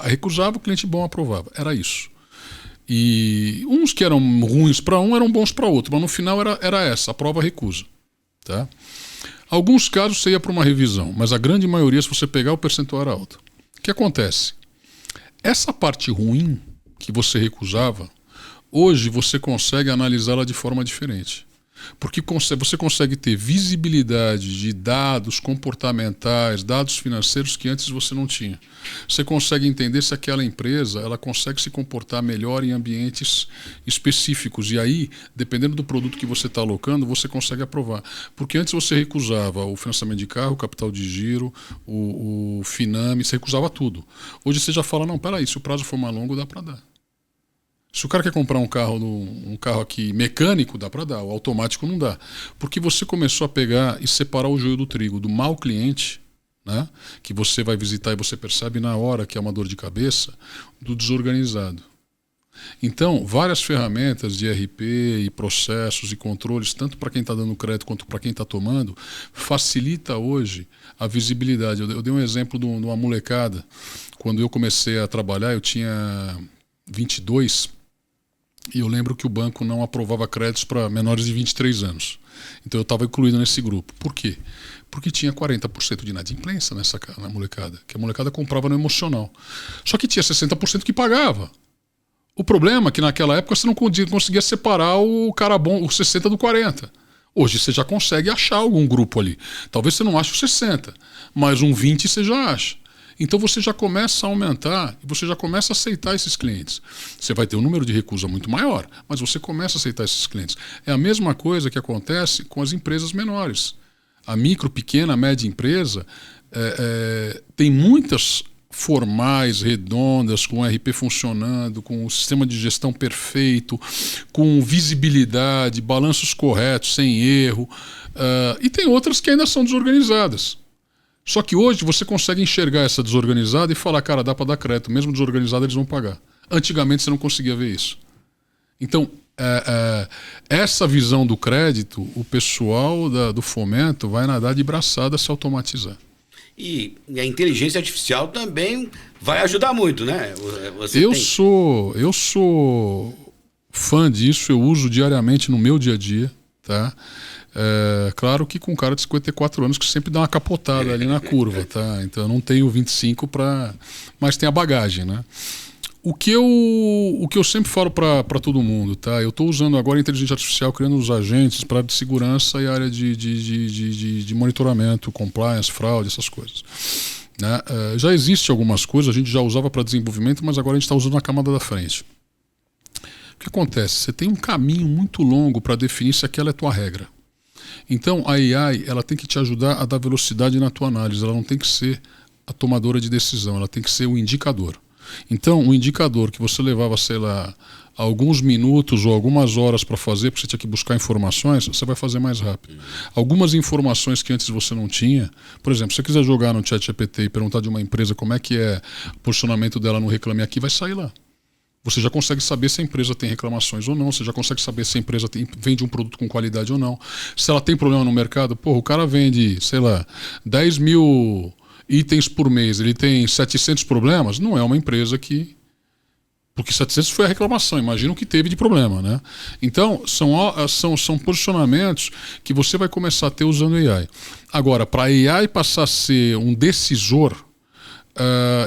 recusava, o cliente bom aprovava. Era isso. E uns que eram ruins para um eram bons para outro, mas no final era essa, aprova-recusa. Tá? Alguns casos você ia para uma revisão, mas a grande maioria, se você pegar, o percentual era alto. O que acontece? Essa parte ruim que você recusava, hoje você consegue analisá-la de forma diferente. Porque você consegue ter visibilidade de dados comportamentais, dados financeiros que antes você não tinha. Você consegue entender se aquela empresa ela consegue se comportar melhor em ambientes específicos. E aí, dependendo do produto que você está alocando, você consegue aprovar. Porque antes você recusava o financiamento de carro, o capital de giro, o Finame, você recusava tudo. Hoje você já fala, não, peraí, se o prazo for mais longo, dá para dar. Se o cara quer comprar um carro aqui mecânico, dá para dar, o automático não dá. Porque você começou a pegar e separar o joio do trigo, do mau cliente, né, que você vai visitar e você percebe na hora que é uma dor de cabeça, do desorganizado. Então, várias ferramentas de RP e processos e controles, tanto para quem está dando crédito quanto para quem está tomando, facilita hoje a visibilidade. Eu dei um exemplo de uma molecada. Quando eu comecei a trabalhar, eu tinha 22. E eu lembro que o banco não aprovava créditos para menores de 23 anos. Então eu estava incluído nesse grupo. Por quê? Porque tinha 40% de inadimplência na molecada. Que a molecada comprava no emocional. Só que tinha 60% que pagava. O problema é que naquela época você não conseguia separar o cara bom, o 60 do 40. Hoje você já consegue achar algum grupo ali. Talvez você não ache o 60, mas um 20 você já acha. Então você já começa a aumentar e você já começa a aceitar esses clientes. Você vai ter um número de recusa muito maior, mas você começa a aceitar esses clientes. É a mesma coisa que acontece com as empresas menores. A micro, pequena, média empresa tem muitas formais, redondas, com RP funcionando, com o sistema de gestão perfeito, com visibilidade, balanços corretos, sem erro. E tem outras que ainda são desorganizadas. Só que hoje você consegue enxergar essa desorganizada e falar, cara, dá para dar crédito, mesmo desorganizada eles vão pagar. Antigamente você não conseguia ver isso. Então, essa visão do crédito, o pessoal do fomento vai nadar de braçada a se automatizar. E a inteligência artificial também vai ajudar muito, né? Eu sou fã disso, eu uso diariamente no meu dia a dia, tá? Claro que com um cara de 54 anos que sempre dá uma capotada ali na curva, tá? Então eu não tenho 25 mas tem a bagagem, né? O que eu sempre falo para todo mundo, tá? Eu estou usando agora a inteligência artificial, criando os agentes para área de segurança e área de monitoramento, compliance, fraude, essas coisas. Né? Já existe algumas coisas, a gente já usava para desenvolvimento, mas agora a gente está usando na camada da frente. O que acontece? Você tem um caminho muito longo para definir se aquela é a tua regra. Então a AI ela tem que te ajudar a dar velocidade na tua análise, ela não tem que ser a tomadora de decisão, ela tem que ser o indicador. Então, um indicador que você levava, sei lá, alguns minutos ou algumas horas para fazer, porque você tinha que buscar informações, você vai fazer mais rápido. Algumas informações que antes você não tinha, por exemplo, se você quiser jogar no ChatGPT e perguntar de uma empresa como é que é o posicionamento dela no Reclame Aqui, vai sair lá. Você já consegue saber se a empresa tem reclamações ou não, você já consegue saber se a empresa vende um produto com qualidade ou não, se ela tem problema no mercado. Pô, o cara vende, sei lá, 10 mil itens por mês, ele tem 700 problemas, não é uma empresa que... Porque 700 foi a reclamação, imagina o que teve de problema, né? Então, são posicionamentos que você vai começar a ter usando AI. Agora, para a AI passar a ser um decisor,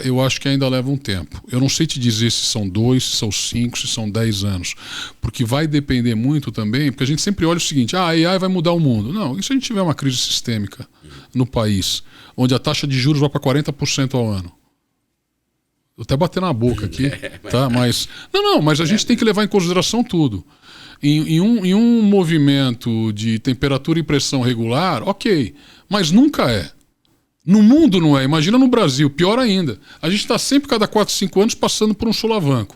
eu acho que ainda leva um tempo. Eu não sei te dizer se são 2, se são 5, se são 10 anos, porque vai depender muito também, porque a gente sempre olha o seguinte, a AI vai mudar o mundo. Não, e se a gente tiver uma crise sistêmica no país, onde a taxa de juros vai para 40% ao ano? Vou até bater na boca aqui, tá? Mas mas a gente tem que levar em consideração tudo. Em um movimento de temperatura e pressão regular, ok, mas nunca é. No mundo não é, imagina no Brasil, pior ainda. A gente está sempre, cada 4, 5 anos, passando por um solavanco.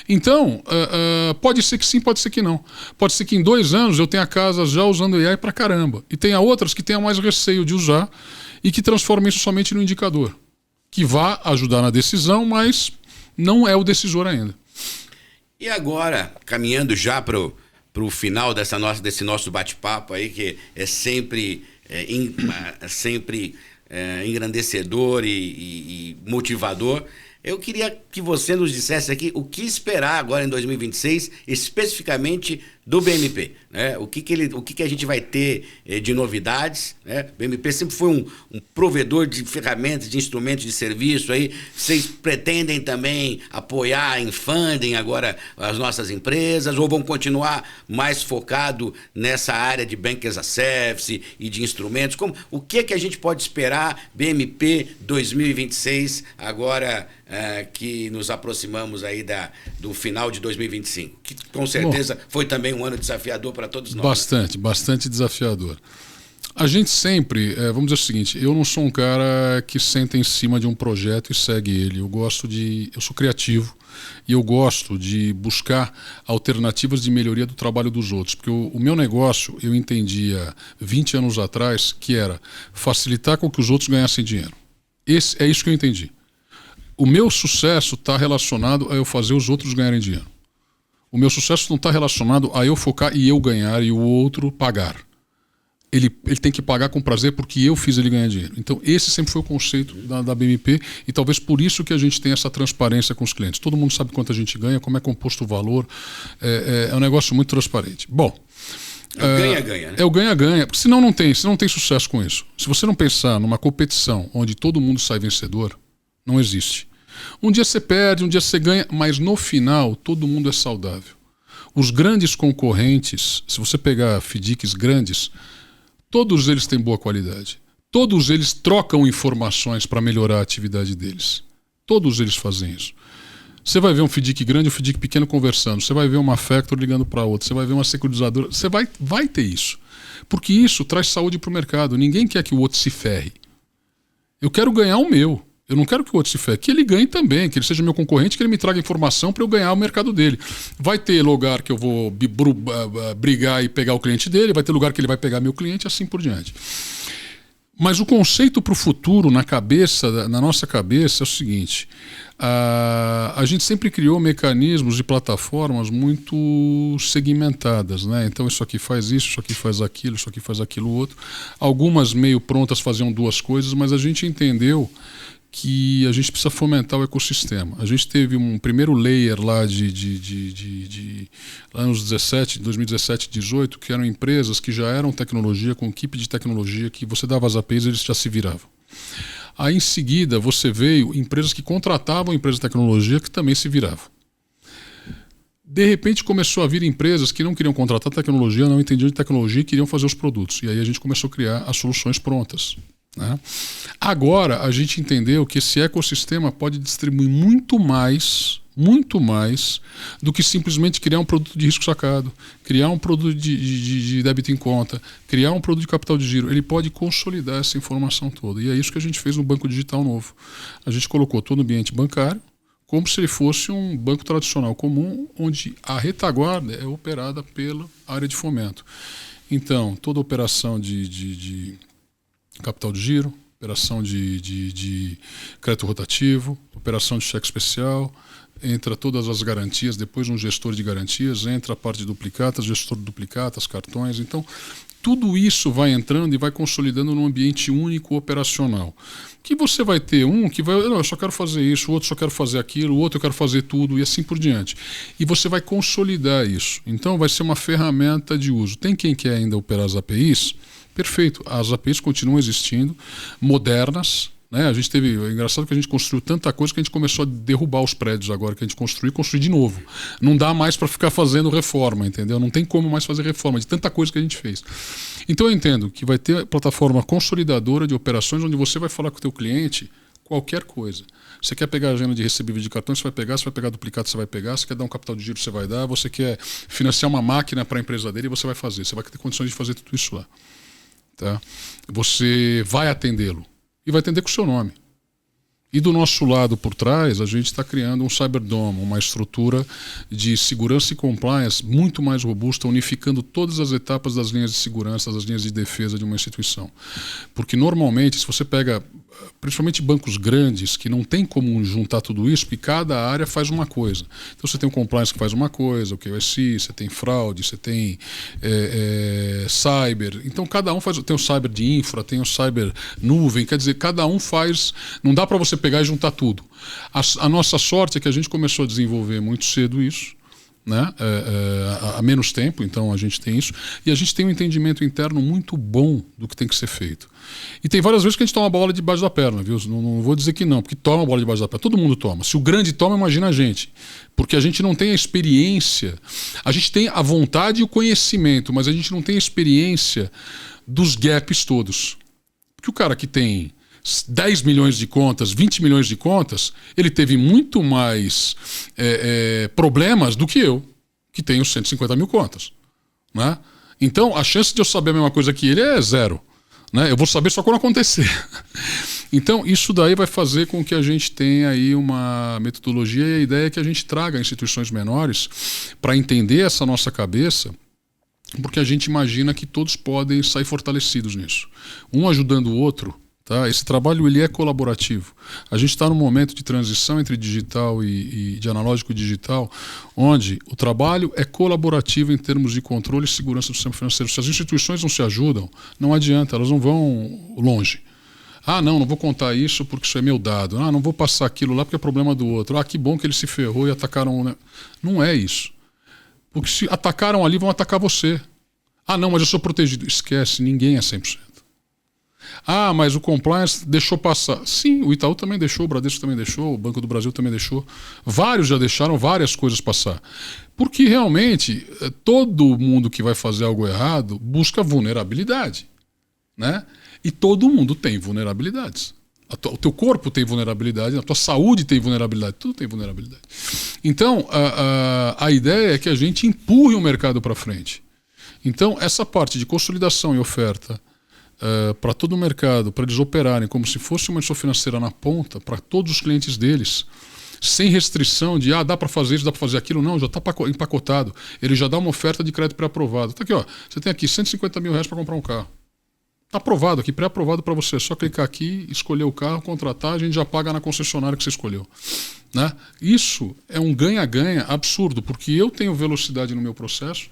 Então, pode ser que sim, pode ser que não. Pode ser que em 2 anos eu tenha casas já usando AI pra caramba. E tenha outras que tenha mais receio de usar e que transformem isso somente no indicador. Que vá ajudar na decisão, mas não é o decisor ainda. E agora, caminhando já para o final desse nosso bate-papo aí, que é sempre engrandecedor e motivador, eu queria que você nos dissesse aqui o que esperar agora em 2026, especificamente do BMP, né? O que a gente vai ter de novidades, né? O BMP sempre foi um provedor de ferramentas, de instrumentos de serviço aí. Vocês pretendem também apoiar em funding agora as nossas empresas ou vão continuar mais focado nessa área de Bank as a Service e de instrumentos? O que a gente pode esperar BMP 2026 agora que nos aproximamos aí do final de 2025? Que com certeza foi também um ano desafiador para todos nós. Bastante desafiador. A gente sempre, vamos dizer o seguinte, eu não sou um cara que senta em cima de um projeto e segue ele. Eu sou criativo e eu gosto de buscar alternativas de melhoria do trabalho dos outros. Porque o meu negócio, eu entendia 20 anos atrás, que era facilitar com que os outros ganhassem dinheiro. É isso que eu entendi. O meu sucesso está relacionado a eu fazer os outros ganharem dinheiro. O meu sucesso não está relacionado a eu focar e eu ganhar e o outro pagar. Ele tem que pagar com prazer porque eu fiz ele ganhar dinheiro. Então esse sempre foi o conceito da BMP e talvez por isso que a gente tem essa transparência com os clientes. Todo mundo sabe quanto a gente ganha, como é composto o valor. É um negócio muito transparente. Bom, é o ganha-ganha, né? É o ganha-ganha, porque senão não tem sucesso com isso. Se você não pensar numa competição onde todo mundo sai vencedor, não existe. Um dia você perde, um dia você ganha, mas no final todo mundo é saudável. Os grandes concorrentes, se você pegar FDICs grandes, todos eles têm boa qualidade. Todos eles trocam informações para melhorar a atividade deles. Todos eles fazem isso. Você vai ver um FDIC grande e um FDIC pequeno conversando. Você vai ver uma Factor ligando para outra. Você vai ver uma securitizadora. Você vai ter isso. Porque isso traz saúde para o mercado. Ninguém quer que o outro se ferre. Eu quero ganhar o meu. Eu não quero que o outro se ferre. Que ele ganhe também. Que ele seja meu concorrente, que ele me traga informação para eu ganhar o mercado dele. Vai ter lugar que eu vou brigar e pegar o cliente dele. Vai ter lugar que ele vai pegar meu cliente, assim por diante. Mas o conceito para o futuro na nossa cabeça é o seguinte: a gente sempre criou mecanismos e plataformas muito segmentadas, né? Então isso aqui faz isso aqui faz aquilo outro. Algumas meio prontas faziam 2 coisas, mas a gente entendeu que a gente precisa fomentar o ecossistema. A gente teve um primeiro layer lá lá nos 2017, 2018, que eram empresas que já eram tecnologia, com equipe de tecnologia, que você dava as APIs e eles já se viravam. Aí em seguida você veio empresas que contratavam empresas de tecnologia que também se viravam. De repente começou a vir empresas que não queriam contratar tecnologia, não entendiam de tecnologia e queriam fazer os produtos. E aí a gente começou a criar as soluções prontas, né? Agora a gente entendeu que esse ecossistema pode distribuir muito mais do que simplesmente criar um produto de risco sacado, criar um produto de débito em conta, criar um produto de capital de giro. Ele pode consolidar essa informação toda. E é isso que a gente fez no Banco Digital Novo. A gente colocou todo o ambiente bancário como se ele fosse um banco tradicional comum, onde a retaguarda é operada pela área de fomento. Então, toda operação de capital de giro, operação de crédito rotativo, operação de cheque especial, entra todas as garantias, depois um gestor de garantias, entra a parte de duplicatas, gestor de duplicatas, cartões. Então, tudo isso vai entrando e vai consolidando num ambiente único operacional. Que você vai ter um que vai, não, eu só quero fazer isso, o outro só quero fazer aquilo, o outro eu quero fazer tudo e assim por diante. E você vai consolidar isso. Então vai ser uma ferramenta de uso. Tem quem quer ainda operar as APIs? Perfeito. As APIs continuam existindo, modernas. Né? A gente teve, é engraçado que a gente construiu tanta coisa que a gente começou a derrubar os prédios agora que a gente construiu e construir de novo. Não dá mais para ficar fazendo reforma, entendeu? Não tem como mais fazer reforma de tanta coisa que a gente fez. Então eu entendo que vai ter plataforma consolidadora de operações onde você vai falar com o teu cliente qualquer coisa. Você quer pegar a agenda de recebível de cartão, você vai pegar duplicado, você vai pegar, você quer dar um capital de giro, você vai dar, você quer financiar uma máquina para a empresa dele, você vai fazer. Você vai ter condições de fazer tudo isso lá. Tá? Você vai atendê-lo. E vai atender com o seu nome. E do nosso lado por trás, a gente está criando um Cyberdome, uma estrutura de segurança e compliance muito mais robusta, unificando todas as etapas das linhas de segurança, das linhas de defesa de uma instituição. Porque normalmente, se você pega, principalmente bancos grandes, que não tem como juntar tudo isso, porque cada área faz uma coisa. Então você tem o compliance que faz uma coisa, o KYC, você tem fraude, você tem cyber. Então cada um faz, tem o cyber de infra, tem o cyber nuvem, quer dizer, cada um faz, não dá para você pegar e juntar tudo. A nossa sorte é que a gente começou a desenvolver muito cedo isso, né? Há menos tempo, então a gente tem isso, e a gente tem um entendimento interno muito bom do que tem que ser feito. E tem várias vezes que a gente toma a bola debaixo da perna, viu? Não vou dizer que não, porque toma a bola debaixo da perna, todo mundo toma. Se o grande toma, imagina a gente. Porque a gente não tem a experiência, a gente tem a vontade e o conhecimento, mas a gente não tem a experiência dos gaps todos. Porque o cara que tem 10 milhões de contas, 20 milhões de contas, ele teve muito mais problemas do que eu, que tenho 150 mil contas. Né? Então, a chance de eu saber a mesma coisa que ele é zero. Né? Eu vou saber só quando acontecer. Então, isso daí vai fazer com que a gente tenha aí uma metodologia, e a ideia é que a gente traga instituições menores para entender essa nossa cabeça, porque a gente imagina que todos podem sair fortalecidos nisso. Um ajudando o outro. Tá? Esse trabalho ele é colaborativo. A gente está num momento de transição entre digital e de analógico e digital, onde o trabalho é colaborativo em termos de controle e segurança do sistema financeiro. Se as instituições não se ajudam, não adianta, elas não vão longe. Ah, não vou contar isso porque isso é meu dado. Ah, não vou passar aquilo lá porque é problema do outro. Ah, que bom que ele se ferrou e atacaram. Né? Não é isso. Porque se atacaram ali, vão atacar você. Ah, não, mas eu sou protegido. Esquece, ninguém é 100%. Ah, mas o compliance deixou passar. Sim, o Itaú também deixou, o Bradesco também deixou, o Banco do Brasil também deixou. Vários já deixaram várias coisas passar. Porque realmente todo mundo que vai fazer algo errado busca vulnerabilidade. Né? E todo mundo tem vulnerabilidades. O teu corpo tem vulnerabilidade, a tua saúde tem vulnerabilidade, tudo tem vulnerabilidade. Então, a ideia é que a gente empurre o mercado para frente. Então, essa parte de consolidação e oferta para todo o mercado, para eles operarem como se fosse uma instituição financeira na ponta, para todos os clientes deles, sem restrição de, dá para fazer isso, dá para fazer aquilo, não, já está empacotado. Ele já dá uma oferta de crédito pré-aprovado. Está aqui, ó, você tem aqui 150 mil reais para comprar um carro. Está aprovado aqui, pré-aprovado para você. É só clicar aqui, escolher o carro, contratar, a gente já paga na concessionária que você escolheu. Né? Isso é um ganha-ganha absurdo, porque eu tenho velocidade no meu processo,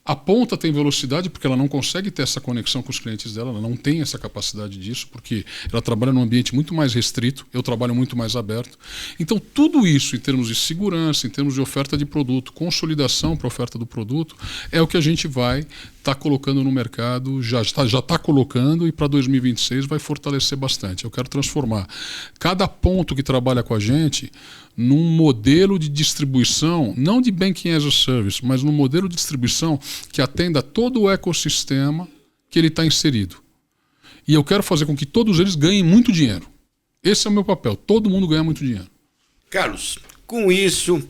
a ponta tem velocidade porque ela não consegue ter essa conexão com os clientes dela, ela não tem essa capacidade disso, porque ela trabalha num ambiente muito mais restrito, eu trabalho muito mais aberto. Então, tudo isso em termos de segurança, em termos de oferta de produto, consolidação para a oferta do produto, é o que a gente vai estar colocando no mercado, já está colocando, e para 2026 vai fortalecer bastante. Eu quero transformar cada ponto que trabalha com a gente num modelo de distribuição, não de Banking as a Service, mas num modelo de distribuição que atenda todo o ecossistema que ele está inserido. E eu quero fazer com que todos eles ganhem muito dinheiro. Esse é o meu papel, todo mundo ganha muito dinheiro. Carlos, com isso,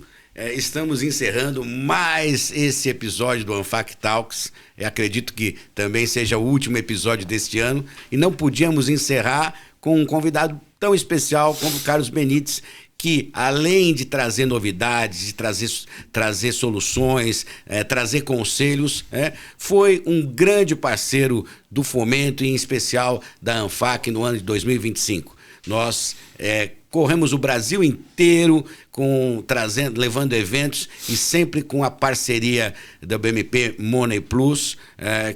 estamos encerrando mais esse episódio do Anfac Talks. Eu acredito que também seja o último episódio deste ano, e não podíamos encerrar com um convidado tão especial como o Carlos Benites, que, além de trazer novidades, de trazer soluções, trazer conselhos, foi um grande parceiro do fomento, e em especial da ANFAC no ano de 2025. Nós corremos o Brasil inteiro levando eventos e sempre com a parceria da BMP Money Plus,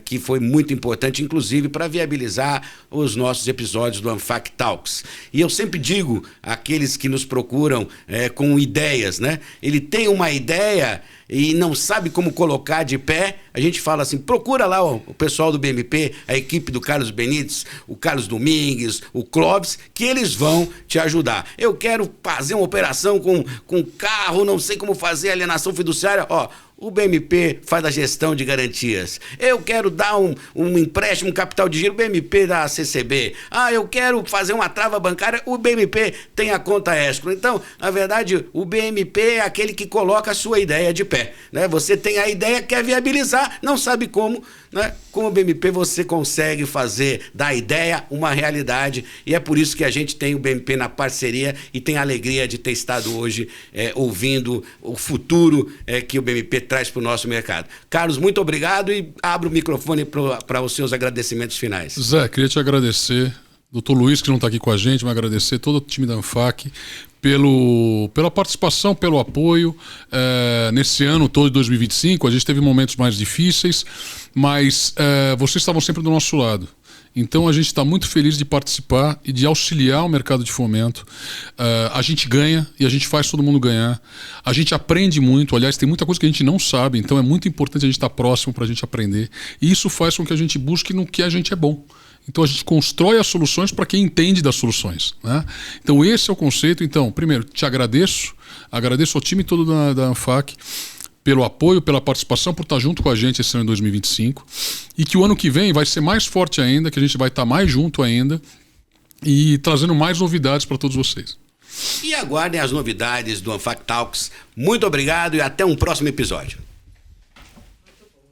que foi muito importante, inclusive para viabilizar os nossos episódios do ANFAC Talks. E eu sempre digo àqueles que nos procuram com ideias, né? Ele tem uma ideia e não sabe como colocar de pé, a gente fala assim, procura lá o pessoal do BMP, a equipe do Carlos Benites, o Carlos Domingues, o Clóvis, que eles vão te ajudar. Eu quero fazer uma operação com carro, não sei como fazer alienação fiduciária, o BMP faz a gestão de garantias. Eu quero dar um empréstimo, um capital de giro, o BMP dá a CCB. Eu quero fazer uma trava bancária, o BMP tem a conta escro. Então, na verdade, o BMP é aquele que coloca a sua ideia de pé, né? Você tem a ideia, quer viabilizar, não sabe como, né? Com o BMP você consegue fazer da ideia uma realidade, e é por isso que a gente tem o BMP na parceria e tem a alegria de ter estado hoje ouvindo o futuro que o BMP traz para o nosso mercado. Carlos, muito obrigado, e abro o microfone para os seus agradecimentos finais. Zé, queria te agradecer. Doutor Luiz, que não está aqui com a gente, mas agradecer todo o time da ANFAC pela participação, pelo apoio. Nesse ano todo de 2025, a gente teve momentos mais difíceis, mas vocês estavam sempre do nosso lado. Então a gente está muito feliz de participar e de auxiliar o mercado de fomento. A gente ganha e a gente faz todo mundo ganhar. A gente aprende muito, aliás, tem muita coisa que a gente não sabe, então é muito importante a gente estar próximo para a gente aprender. E isso faz com que a gente busque no que a gente é bom. Então a gente constrói as soluções para quem entende das soluções, né? Então esse é o conceito. Então, primeiro, te agradeço ao time todo da ANFAC pelo apoio, pela participação, por estar junto com a gente esse ano de 2025, e que o ano que vem vai ser mais forte ainda, que a gente vai estar mais junto ainda e trazendo mais novidades para todos vocês. E aguardem as novidades do ANFAC Talks. Muito obrigado e até um próximo episódio.